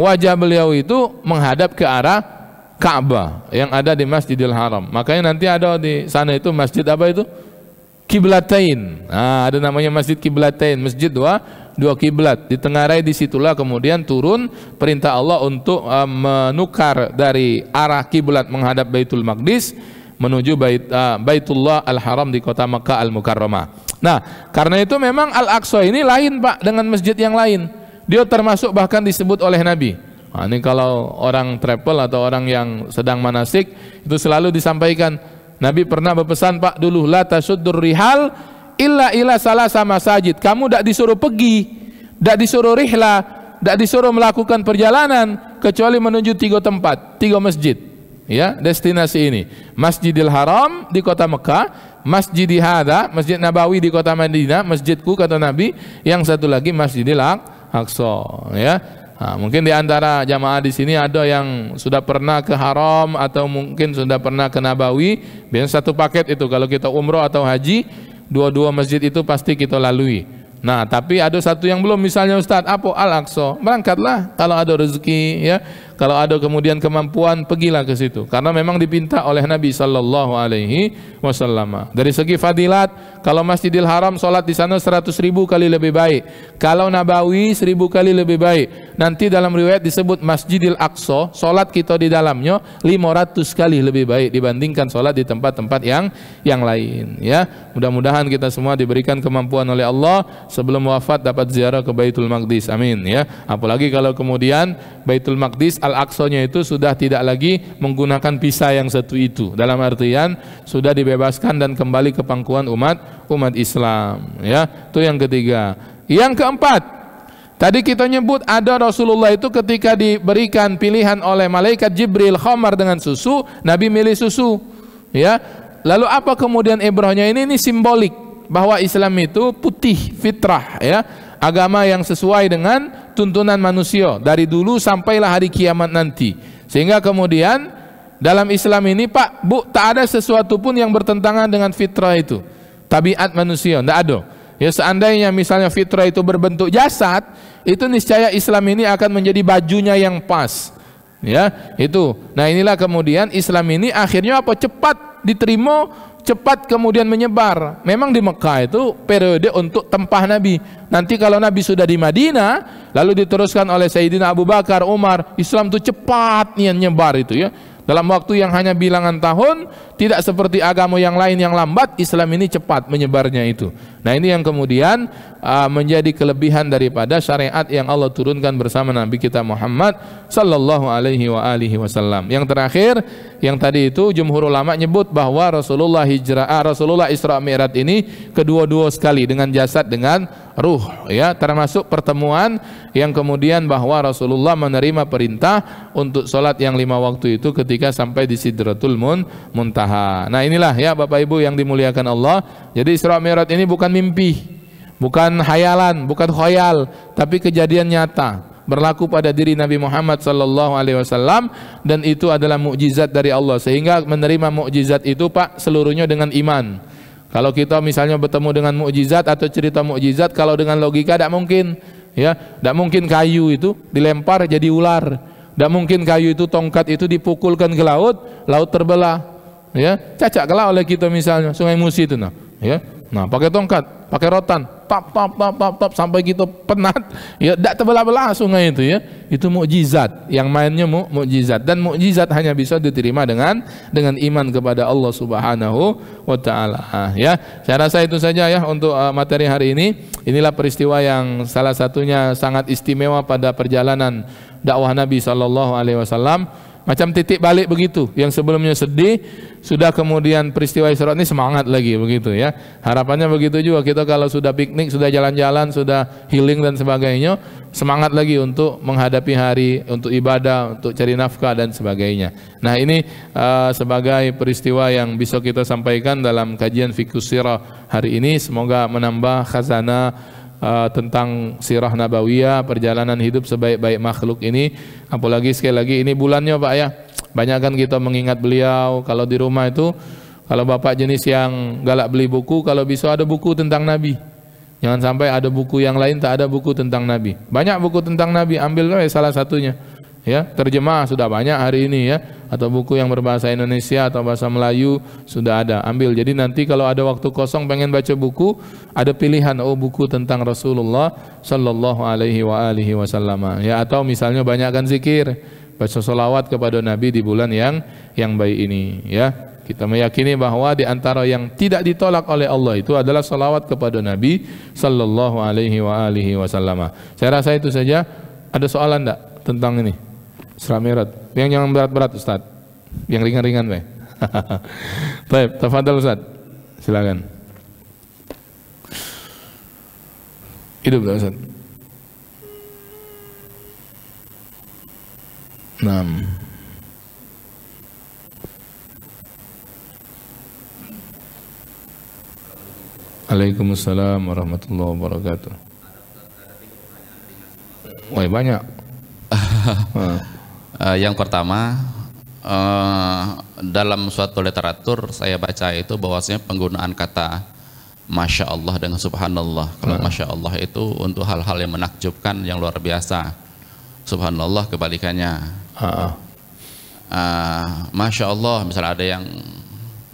Speaker 1: wajah beliau itu menghadap ke arah Ka'bah yang ada di Masjidil Haram. Makanya nanti ada di sana itu masjid apa itu? Kiblatain. Nah, ada namanya Masjid Kiblatain, masjid dua kiblat. Ditengarai disitulah kemudian turun perintah Allah untuk menukar dari arah kiblat menghadap Baitul Maqdis menuju Baitullah Al-Haram di kota Makkah Al-Mukarramah. Nah, karena itu memang Al-Aqsa ini lain Pak dengan masjid yang lain. Dia termasuk bahkan disebut oleh Nabi. Nah, ini kalau orang travel atau orang yang sedang manasik itu selalu disampaikan. Nabi pernah berpesan Pak dulu, la tasuddur rihal illa salasa masajid. Kamu tidak disuruh pergi, tidak disuruh rihlah, tidak disuruh melakukan perjalanan kecuali menuju 3 tempat, 3 masjid. Ya, destinasi ini. Masjidil Haram di kota Mekah, Masjid Hada, Masjid Nabawi di kota Madinah, masjidku kata Nabi, yang satu lagi Masjidil Aqsa, ya. Nah, mungkin di antara jamaah di sini ada yang sudah pernah ke Haram atau mungkin sudah pernah ke Nabawi. Biasanya satu paket itu kalau kita umroh atau haji, dua-dua masjid itu pasti kita lalui. Nah, tapi ada satu yang belum, misalnya Ustadz, apa Al-Aqsa? Berangkatlah kalau ada rezeki, ya. Kalau ada kemudian kemampuan, pergilah ke situ. Karena memang dipinta oleh Nabi sallallahu alaihi wasallam. Dari segi fadilat, kalau Masjidil Haram salat di sana 100.000 kali lebih baik. Kalau Nabawi 1.000 kali lebih baik. Nanti dalam riwayat disebut Masjidil Aqsa, salat kita di dalamnya 500 kali lebih baik dibandingkan salat di tempat-tempat yang lain, ya. Mudah-mudahan kita semua diberikan kemampuan oleh Allah sebelum wafat dapat ziarah ke Baitul Maqdis. Amin, ya. Apalagi kalau kemudian Baitul Maqdis Al-Aqsanya itu sudah tidak lagi menggunakan pisah yang satu itu. Dalam artian sudah dibebaskan dan kembali ke pangkuan umat Islam, ya. Itu yang ketiga. Yang keempat, tadi kita nyebut ada Rasulullah itu ketika diberikan pilihan oleh malaikat Jibril khamar dengan susu, Nabi milih susu, ya. Lalu apa kemudian ibrahnya ini simbolik bahwa Islam itu putih, fitrah, ya, agama yang sesuai dengan tuntunan manusia dari dulu sampailah hari kiamat nanti. Sehingga kemudian dalam Islam ini Pak, Bu, tak ada sesuatu pun yang bertentangan dengan fitrah itu, tabiat manusia, tidak ada. Ya, seandainya misalnya fitrah itu berbentuk jasad, itu niscaya Islam ini akan menjadi bajunya yang pas, ya, itu. Nah, inilah kemudian Islam ini akhirnya apa? Cepat diterima, cepat kemudian menyebar. Memang di Mekah itu periode untuk tempah Nabi. Nanti kalau Nabi sudah di Madinah, lalu diteruskan oleh Sayyidina Abu Bakar, Umar, Islam itu cepat nyebar itu, ya. Dalam waktu yang hanya bilangan tahun, tidak seperti agama yang lain yang lambat, Islam ini cepat menyebarnya itu. Nah, ini yang kemudian menjadi kelebihan daripada syariat yang Allah turunkan bersama Nabi kita Muhammad sallallahu alaihi wasallam. Yang terakhir, yang tadi itu jumhur ulama nyebut bahwa Rasulullah Isra Mi'raj ini kedua-dua sekali dengan jasad dengan ruh, ya, termasuk pertemuan yang kemudian bahwa Rasulullah menerima perintah untuk sholat yang 5 waktu itu ketika sampai di Sidratul Muntaha. Nah, inilah ya Bapak Ibu yang dimuliakan Allah. Jadi Isra Mi'raj ini bukan mimpi, bukan hayalan, bukan khayal, tapi kejadian nyata berlaku pada diri Nabi Muhammad sallallahu alaihi wasallam, dan itu adalah mukjizat dari Allah. Sehingga menerima mukjizat itu Pak seluruhnya dengan iman. Kalau kita misalnya bertemu dengan mukjizat atau cerita mukjizat, kalau dengan logika tidak mungkin, ya. Tidak mungkin kayu itu dilempar jadi ular, tidak mungkin kayu itu, tongkat itu dipukulkan ke laut, laut terbelah, ya. Cacaklah oleh kita misalnya Sungai Musi itu, nah, ya. Nah, pakai tongkat, pakai rotan, tap sampai kita penat, ya, tidak terbelah-belah sungai itu, ya. Itu mukjizat, yang mainnya mukjizat, dan mukjizat hanya bisa diterima dengan iman kepada Allah Subhanahu wa taala, ya. Saya rasa itu saja ya untuk materi hari ini. Inilah peristiwa yang salah satunya sangat istimewa pada perjalanan dakwah Nabi sallallahu alaihi wasallam. Macam titik balik begitu, yang sebelumnya sedih, sudah kemudian peristiwa Isra ini semangat lagi begitu, ya. Harapannya begitu juga kita kalau sudah piknik, sudah jalan-jalan, sudah healing dan sebagainya, semangat lagi untuk menghadapi hari, untuk ibadah, untuk cari nafkah dan sebagainya. Nah, ini sebagai peristiwa yang bisa kita sampaikan dalam kajian Fiqhus Sirah hari ini. Semoga menambah khazanah tentang sirah nabawiyah, perjalanan hidup sebaik-baik makhluk ini. Apalagi sekali lagi ini bulannya Pak, ya. Banyak kan kita mengingat beliau. Kalau di rumah itu, kalau Bapak jenis yang galak beli buku, kalau bisa ada buku tentang Nabi. Jangan sampai ada buku yang lain tak ada buku tentang Nabi. Banyak buku tentang Nabi, ambil salah satunya. Ya, terjemah sudah banyak hari ini ya, atau buku yang berbahasa Indonesia atau bahasa Melayu sudah ada, ambil. Jadi nanti kalau ada waktu kosong pengen baca buku, ada pilihan, oh buku tentang Rasulullah sallallahu alaihi wasallam. Ya, atau misalnya banyakkan zikir, baca sholawat kepada Nabi di bulan yang baik ini ya. Kita meyakini bahwa di antara yang tidak ditolak oleh Allah itu adalah sholawat kepada Nabi sallallahu alaihi wasallam. Saya rasa itu saja. Ada soalan enggak tentang ini? Isra Mi'raj. Yang jangan berat-berat Ustaz. Yang ringan-ringan weh. Baik, tafadhal Ustaz. Silakan. Hidup Ustaz. 6. Waalaikumsalam warahmatullahi wabarakatuh. Wah, banyak.
Speaker 2: Yang pertama, dalam suatu literatur saya baca itu bahwasanya penggunaan kata Masya Allah dengan Subhanallah. Kalau Masya Allah itu untuk hal-hal yang menakjubkan, yang luar biasa. Subhanallah kebalikannya. Masya Allah, misalnya ada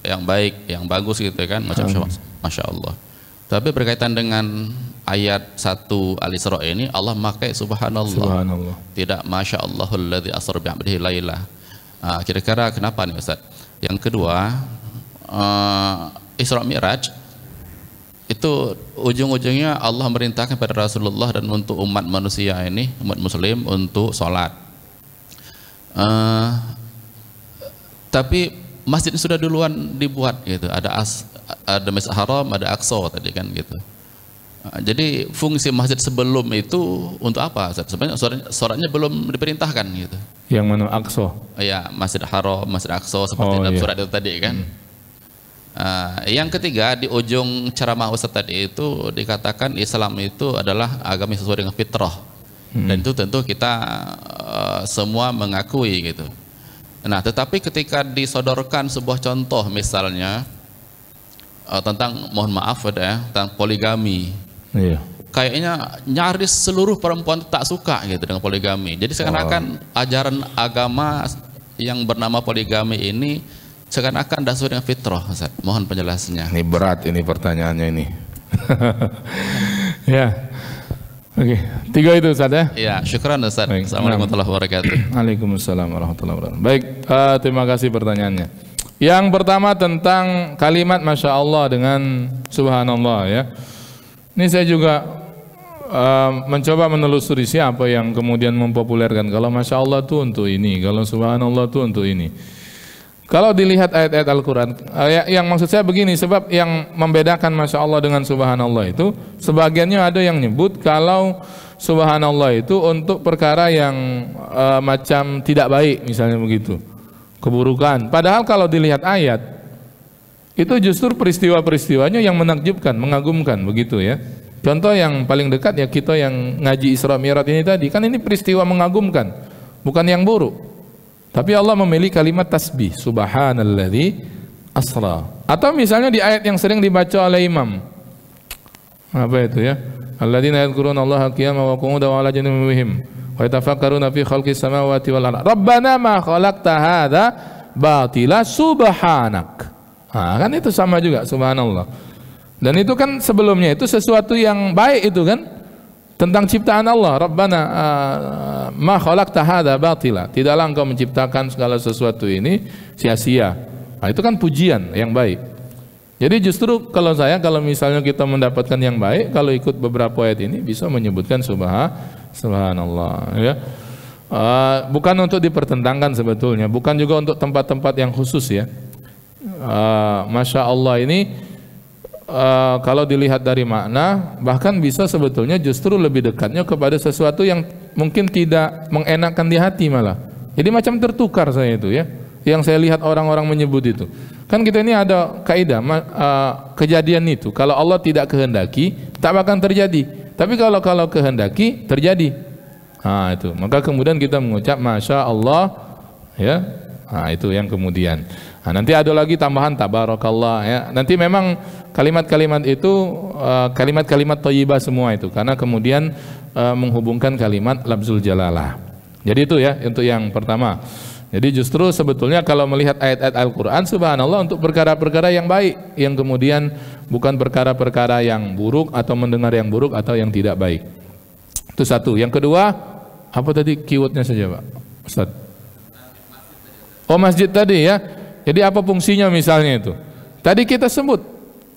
Speaker 2: yang baik, yang bagus gitu kan, macam Masya Allah. Tapi berkaitan dengan ayat 1 Al-Isra ini, Allah memakai Subhanallah. Tidak Masya Allahulladzi asra bi'abdihi lailah. Kira-kira kenapa nih Ustaz? Yang kedua, Isra Mi'raj itu ujung-ujungnya Allah merintahkan pada Rasulullah dan untuk umat manusia ini, umat muslim, untuk sholat. Tapi masjid sudah duluan dibuat gitu. Ada Masjid Haram, ada Aqsa tadi kan gitu. Jadi fungsi masjid sebelum itu untuk apa? Sebenarnya sholatnya belum diperintahkan gitu.
Speaker 1: Yang mana Aqsa?
Speaker 2: Ya, Masjid Haram, Masjid Aqsa seperti dalam surat itu tadi kan. Yang ketiga, di ujung ceramah Ustaz tadi itu dikatakan Islam itu adalah agama yang sesuai dengan fitrah. Dan itu tentu kita semua mengakui gitu. Nah, tetapi ketika disodorkan sebuah contoh misalnya tentang, mohon maaf ya, tentang poligami. Iya. Kayaknya nyaris seluruh perempuan tak suka gitu dengan poligami. Jadi seakan-akan ajaran agama yang bernama poligami ini seakan-akan tidak sesuai dengan fitrah. Ustaz, mohon penjelasannya.
Speaker 1: Ini berat ini pertanyaannya ini. Ya. Oke, 3 itu Ustaz ya.
Speaker 2: Ya, syukran Ustaz. Assalamualaikum warahmatullahi wabarakatuh.
Speaker 1: Waalaikumsalam warahmatullahi wabarakatuh. Baik, terima kasih pertanyaannya. Yang pertama tentang kalimat Masya Allah dengan Subhanallah ya. Ini saya juga mencoba menelusuri siapa yang kemudian mempopulerkan kalau Masya Allah itu untuk ini, kalau Subhanallah itu untuk ini. Kalau dilihat ayat-ayat Al-Quran, yang maksud saya begini, sebab yang membedakan Masya Allah dengan Subhanallah itu, sebagiannya ada yang nyebut kalau Subhanallah itu untuk perkara yang macam tidak baik, misalnya begitu, keburukan. Padahal kalau dilihat ayat, itu justru peristiwa-peristiwanya yang menakjubkan, mengagumkan, begitu ya. Contoh yang paling dekat ya kita yang ngaji Isra Mi'raj ini tadi, kan ini peristiwa mengagumkan, bukan yang buruk. Tapi Allah memilih kalimat tasbih, subhanalladzi asra. Atau misalnya di ayat yang sering dibaca oleh imam, apa itu ya? Alladzina yadhkuruna Allaha qiyaman wa qu'udan wa 'ala junubihim wa yatafakkaruna fi khalqis samawati wal ardh. Rabbana ma khalaqta hadza batila subhanak. Kan itu sama juga subhanallah. Dan itu kan sebelumnya itu sesuatu yang baik itu kan, tentang ciptaan Allah. Rabbana ma khalaqta hadza batila. Tidaklah engkau menciptakan segala sesuatu ini sia-sia. Itu kan pujian yang baik. Jadi justru kalau misalnya kita mendapatkan yang baik, kalau ikut beberapa ayat ini bisa menyebutkan subhanallah ya. Bukan untuk dipertentangkan sebetulnya, bukan juga untuk tempat-tempat yang khusus ya. Masya Allah ini kalau dilihat dari makna, bahkan bisa sebetulnya justru lebih dekatnya kepada sesuatu yang mungkin tidak mengenakan di hati malah. Jadi macam tertukar saya itu ya, yang saya lihat orang-orang menyebut itu. Kan kita ini ada kaidah kejadian itu kalau Allah tidak kehendaki tak akan terjadi. Tapi kalau kehendaki terjadi. Itu. Maka kemudian kita mengucap Masya Allah ya, Nah, itu yang kemudian. Nah, nanti ada lagi tambahan tabarakallah ya. Nanti memang kalimat-kalimat itu kalimat-kalimat thayyibah semua itu, karena kemudian menghubungkan kalimat lafzul jalalah. Jadi itu ya untuk yang pertama. Jadi justru sebetulnya kalau melihat ayat-ayat Al-Quran, subhanallah, untuk perkara-perkara yang baik, yang kemudian bukan perkara-perkara yang buruk atau mendengar yang buruk atau yang tidak baik. Itu satu. Yang kedua, apa tadi keywordnya saja Pak Ustaz? Oh, masjid tadi ya. Jadi apa fungsinya misalnya itu? Tadi kita sebut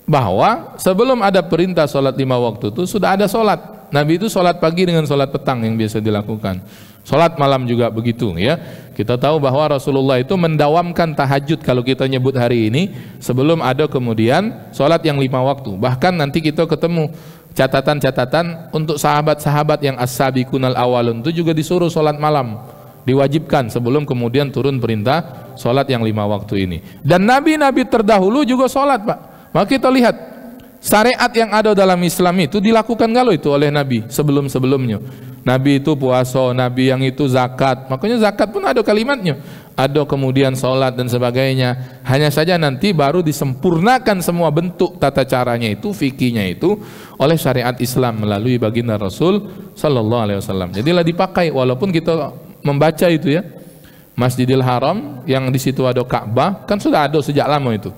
Speaker 1: bahwa sebelum ada perintah sholat 5 waktu itu sudah ada sholat. Nabi itu sholat pagi dengan sholat petang yang biasa dilakukan. Sholat malam juga begitu ya. Kita tahu bahwa Rasulullah itu mendawamkan tahajud kalau kita nyebut hari ini, sebelum ada kemudian sholat yang 5 waktu. Bahkan nanti kita ketemu catatan-catatan untuk sahabat-sahabat yang as-sabiqunal awalun itu juga disuruh sholat malam, diwajibkan sebelum kemudian turun perintah sholat yang 5 waktu ini. Dan nabi-nabi terdahulu juga sholat Pak. Maka kita lihat syariat yang ada dalam Islam itu dilakukan kalau itu oleh nabi sebelum-sebelumnya. Nabi itu puasa, nabi yang itu zakat. Makanya zakat pun ada kalimatnya. Ada kemudian sholat dan sebagainya. Hanya saja nanti baru disempurnakan semua bentuk tata caranya itu, fikihnya itu oleh syariat Islam melalui baginda Rasul sallallahu alaihi wasallam. Jadilah dipakai walaupun kita membaca itu ya. Masjidil Haram yang di situ ada Ka'bah kan sudah ada sejak lama itu.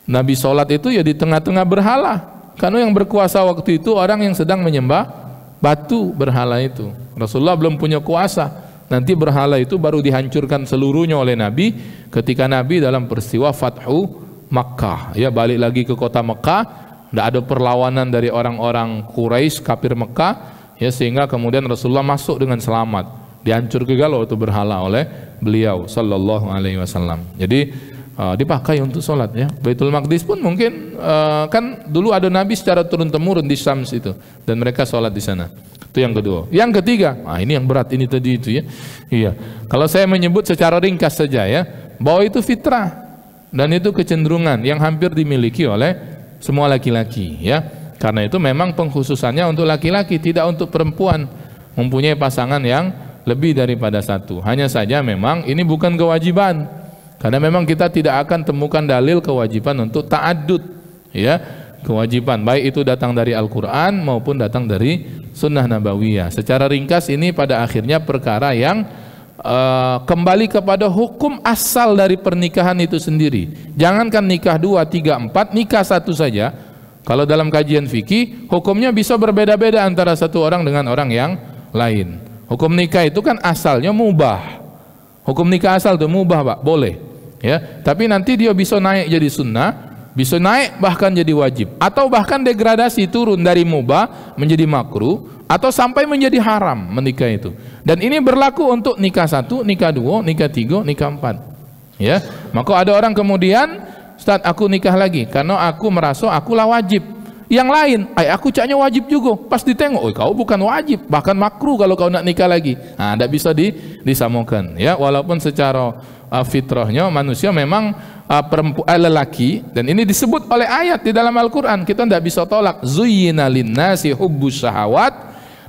Speaker 1: Nabi sholat itu ya di tengah-tengah berhala. Karena yang berkuasa waktu itu orang yang sedang menyembah batu berhala itu. Rasulullah belum punya kuasa. Nanti berhala itu baru dihancurkan seluruhnya oleh Nabi ketika Nabi dalam peristiwa Fathu Makkah. Ya, balik lagi ke kota Makkah, tidak ada perlawanan dari orang-orang Quraisy kafir Makkah, ya, sehingga kemudian Rasulullah masuk dengan selamat. Dihancur ke galau itu berhala oleh beliau sallallahu alaihi wasallam. Jadi dipakai untuk sholat ya. Baitul Maqdis pun mungkin kan dulu ada Nabi secara turun temurun di Syams itu, dan mereka sholat di sana. Itu yang kedua. Yang ketiga, ini yang berat ini tadi itu ya. Iya. Kalau saya menyebut secara ringkas saja ya, bahwa itu fitrah dan itu kecenderungan yang hampir dimiliki oleh semua laki-laki ya. Karena itu memang pengkhususannya untuk laki-laki, tidak untuk perempuan mempunyai pasangan yang lebih daripada satu. Hanya saja memang ini bukan kewajiban. Karena memang kita tidak akan temukan dalil kewajiban untuk ta'addud ya, kewajiban baik itu datang dari Al-Quran maupun datang dari Sunnah Nabawiyah. Secara ringkas ini pada akhirnya perkara yang kembali kepada hukum asal dari pernikahan itu sendiri. Jangankan nikah 2, 3, 4, nikah satu saja. Kalau dalam kajian fikih hukumnya bisa berbeda-beda antara satu orang dengan orang yang lain. Hukum nikah itu kan asalnya mubah. Hukum nikah asal itu mubah Pak, boleh ya, tapi nanti dia bisa naik jadi sunnah, bisa naik bahkan jadi wajib, atau bahkan degradasi turun dari mubah menjadi makruh, atau sampai menjadi haram menikah itu. Dan ini berlaku untuk nikah 1, nikah 2, nikah 3, nikah 4 ya. Maka ada orang kemudian, Ustaz aku nikah lagi karena aku merasa akulah wajib. Yang lain, aku caknya wajib juga. Pas ditengok, kau bukan wajib, bahkan makruh kalau kau nak nikah lagi. Nah, tidak bisa disamakan ya, walaupun secara fitrahnya manusia memang lelaki, dan ini disebut oleh ayat di dalam Al-Quran, kita tidak bisa tolak. Zuyyina linnasi hubbus syahawat,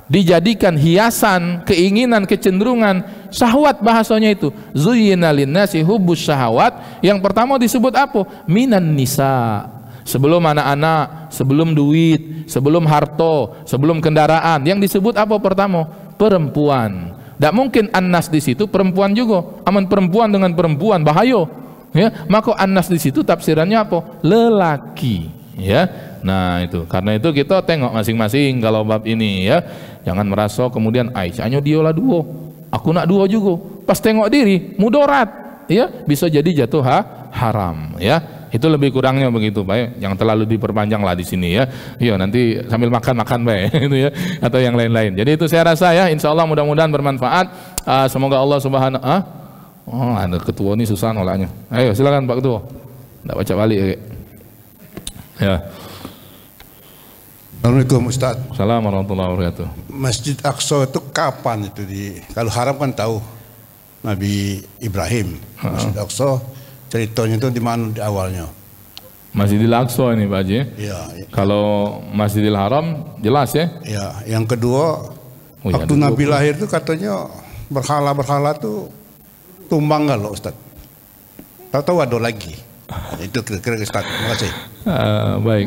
Speaker 1: dijadikan hiasan keinginan, kecenderungan syahwat, bahasanya itu zuyyina linnasi hubbus syahawat. Yang pertama disebut apa? Minan nisa. Sebelum anak-anak, sebelum duit, sebelum harta, sebelum kendaraan, yang disebut apa pertama? Perempuan. Tidak mungkin annas di situ perempuan juga. Aman perempuan dengan perempuan bahaya. Ya, maka annas di situ tafsirannya apa? Lelaki. Ya, nah itu. Karena itu kita tengok masing-masing kalau bab ini ya. Jangan merasa kemudian Aisyahnya diolah dua, aku nak dua juga. Pas tengok diri mudarat. Ya, bisa jadi jatuh haram. Ya. Itu lebih kurangnya begitu, Pak. Yang terlalu diperpanjang lah di sini ya. Iya, nanti sambil makan Pak, itu ya, atau yang lain-lain. Jadi itu saya rasa ya, insya Allah mudah-mudahan bermanfaat. Semoga Allah Subhanahu ada ketua nih susah nolaknya. Ayo silakan Pak Ketua. Enggak baca balik ya.
Speaker 3: Assalamualaikum Ustaz.
Speaker 1: Assalamualaikum warahmatullahi wabarakatuh.
Speaker 3: Masjid Aqsa itu kapan itu kalau haram kan tahu Nabi Ibrahim. Masjid Aqsa ceritanya itu di mana di awalnya?
Speaker 1: Masjidil Aqsa ini Pak Haji.
Speaker 3: Iya.
Speaker 1: Kalau Masjidil Haram jelas ya.
Speaker 3: Iya. Yang kedua, waktu Nabi lahir itu katanya berhala-berhala tuh tumbang nggak loh Ustaz? tahu-tahu ada lagi. Itu kira-kira Ustaz. Terima kasih.
Speaker 1: Baik.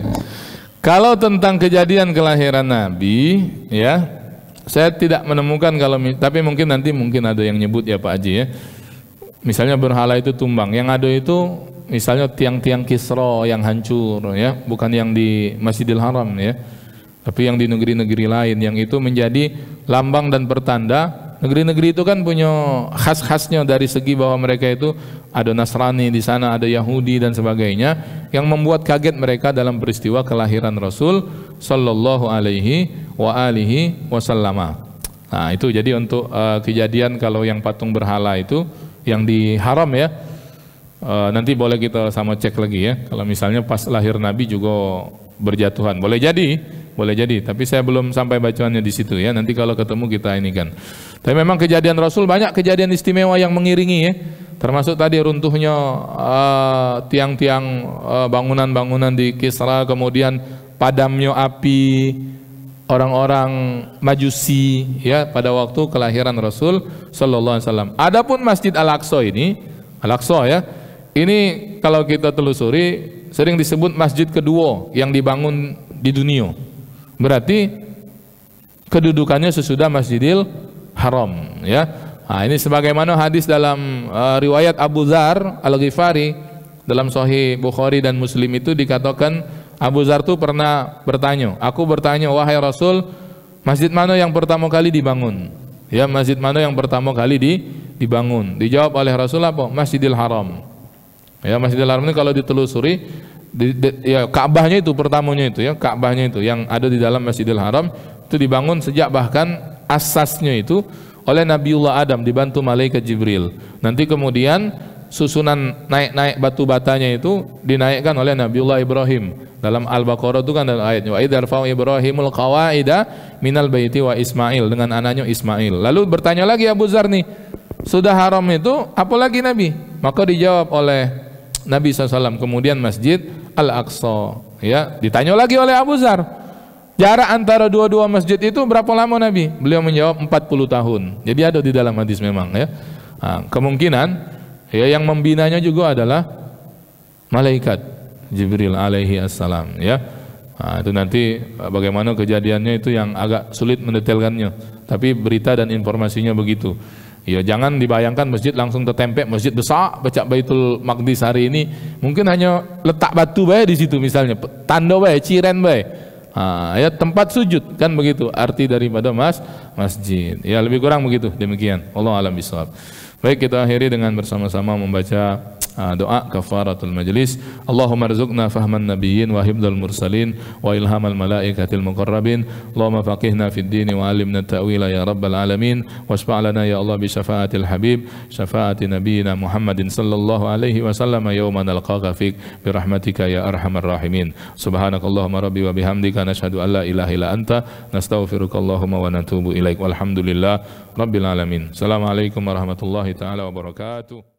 Speaker 1: Kalau tentang kejadian kelahiran Nabi, ya, saya tidak menemukan tapi mungkin nanti ada yang nyebut ya Pak Haji ya. Misalnya berhala itu tumbang, yang ada itu misalnya tiang-tiang Kisra yang hancur ya, bukan yang di Masjidil Haram ya, tapi yang di negeri-negeri lain, yang itu menjadi lambang dan pertanda. Negeri-negeri itu kan punya khas-khasnya dari segi bahwa mereka itu ada Nasrani di sana, ada Yahudi dan sebagainya, yang membuat kaget mereka dalam peristiwa kelahiran Rasul sallallahu alaihi wasallam. Nah, itu jadi untuk kejadian kalau yang patung berhala itu yang di haram ya. Nanti boleh kita sama cek lagi ya. Kalau misalnya pas lahir Nabi juga berjatuhan, boleh jadi, tapi saya belum sampai bacaannya di situ ya. Nanti kalau ketemu kita ini kan. Tapi memang kejadian Rasul banyak kejadian istimewa yang mengiringi ya. Termasuk tadi runtuhnya tiang-tiang bangunan-bangunan di Kisra, kemudian padamnya api orang-orang Majusi ya pada waktu kelahiran Rasul sallallahu alaihi wasallam. Adapun Masjid Al-Aqsa ya. Ini kalau kita telusuri sering disebut masjid kedua yang dibangun di dunia. Berarti kedudukannya sesudah Masjidil Haram ya. Nah, ini sebagaimana hadis dalam riwayat Abu Dzar Al-Ghifari dalam Sahih Bukhari dan Muslim itu dikatakan Abu Dzar itu pernah aku bertanya wahai Rasul, masjid mana yang pertama kali dibangun? Ya, masjid mana yang pertama kali dibangun? Dijawab oleh Rasul apa? Masjidil Haram. Ya, Masjidil Haram ini kalau ditelusuri ya Ka'bahnya itu pertamanya itu ya, Ka'bahnya itu yang ada di dalam Masjidil Haram itu dibangun sejak bahkan asasnya itu oleh Nabiullah Adam dibantu malaikat Jibril. Nanti kemudian susunan naik-naik batu batanya itu dinaikkan oleh Nabiullah Ibrahim. Dalam Al-Baqarah itu kan ada ayatnya wa idzarfa'u Ibrahimul qawaida minal baiti wa Ismail, dengan anaknya Ismail. Lalu bertanya lagi Abu Dzar nih, sudah haram itu apalagi Nabi? Maka dijawab oleh Nabi SAW, kemudian Masjid Al-Aqsa ya. Ditanya lagi oleh Abu Dzar, jarak antara dua-dua masjid itu berapa lama Nabi? Beliau menjawab 40 tahun. Jadi ada di dalam hadis memang ya. Nah, kemungkinan ya yang membinanya juga adalah malaikat Jibril alaihi assalam ya. Nah, itu nanti bagaimana kejadiannya itu yang agak sulit mendetailkannya, tapi berita dan informasinya begitu. Ya, jangan dibayangkan masjid langsung tertempel, masjid besar, baca Baitul Maqdis hari ini mungkin hanya letak batu bae di situ misalnya, tanda bae, ciren bae. Ya tempat sujud kan begitu arti daripada masjid. Ya lebih kurang begitu, demikian. Wallahu a'lam bishawab. Baik, kita akhiri dengan bersama-sama membaca doa kafaratul majlis. Allahumma rzuqna fahman nabiyyin wa hibdal mursalin wa ilhamal malaikatil muqarrabin. Allahumma faqihna fid din wa alimna ta'wila ya rabbal alamin. Washfa' lana ya Allah bi syafaatil habib, syafaati nabiyyina Muhammadin sallallahu alaihi wasallam yawma nalqaka fik bi rahmatika ya arhamar rahimin. Subhanakallahumma rabbi wa bihamdika nashhadu an la ilaha illa anta nastaghfiruka Allahumma wa natubu ilaik. Walhamdulillah rabbil alamin. Assalamualaikum warahmatullahi taala wabarakatuh.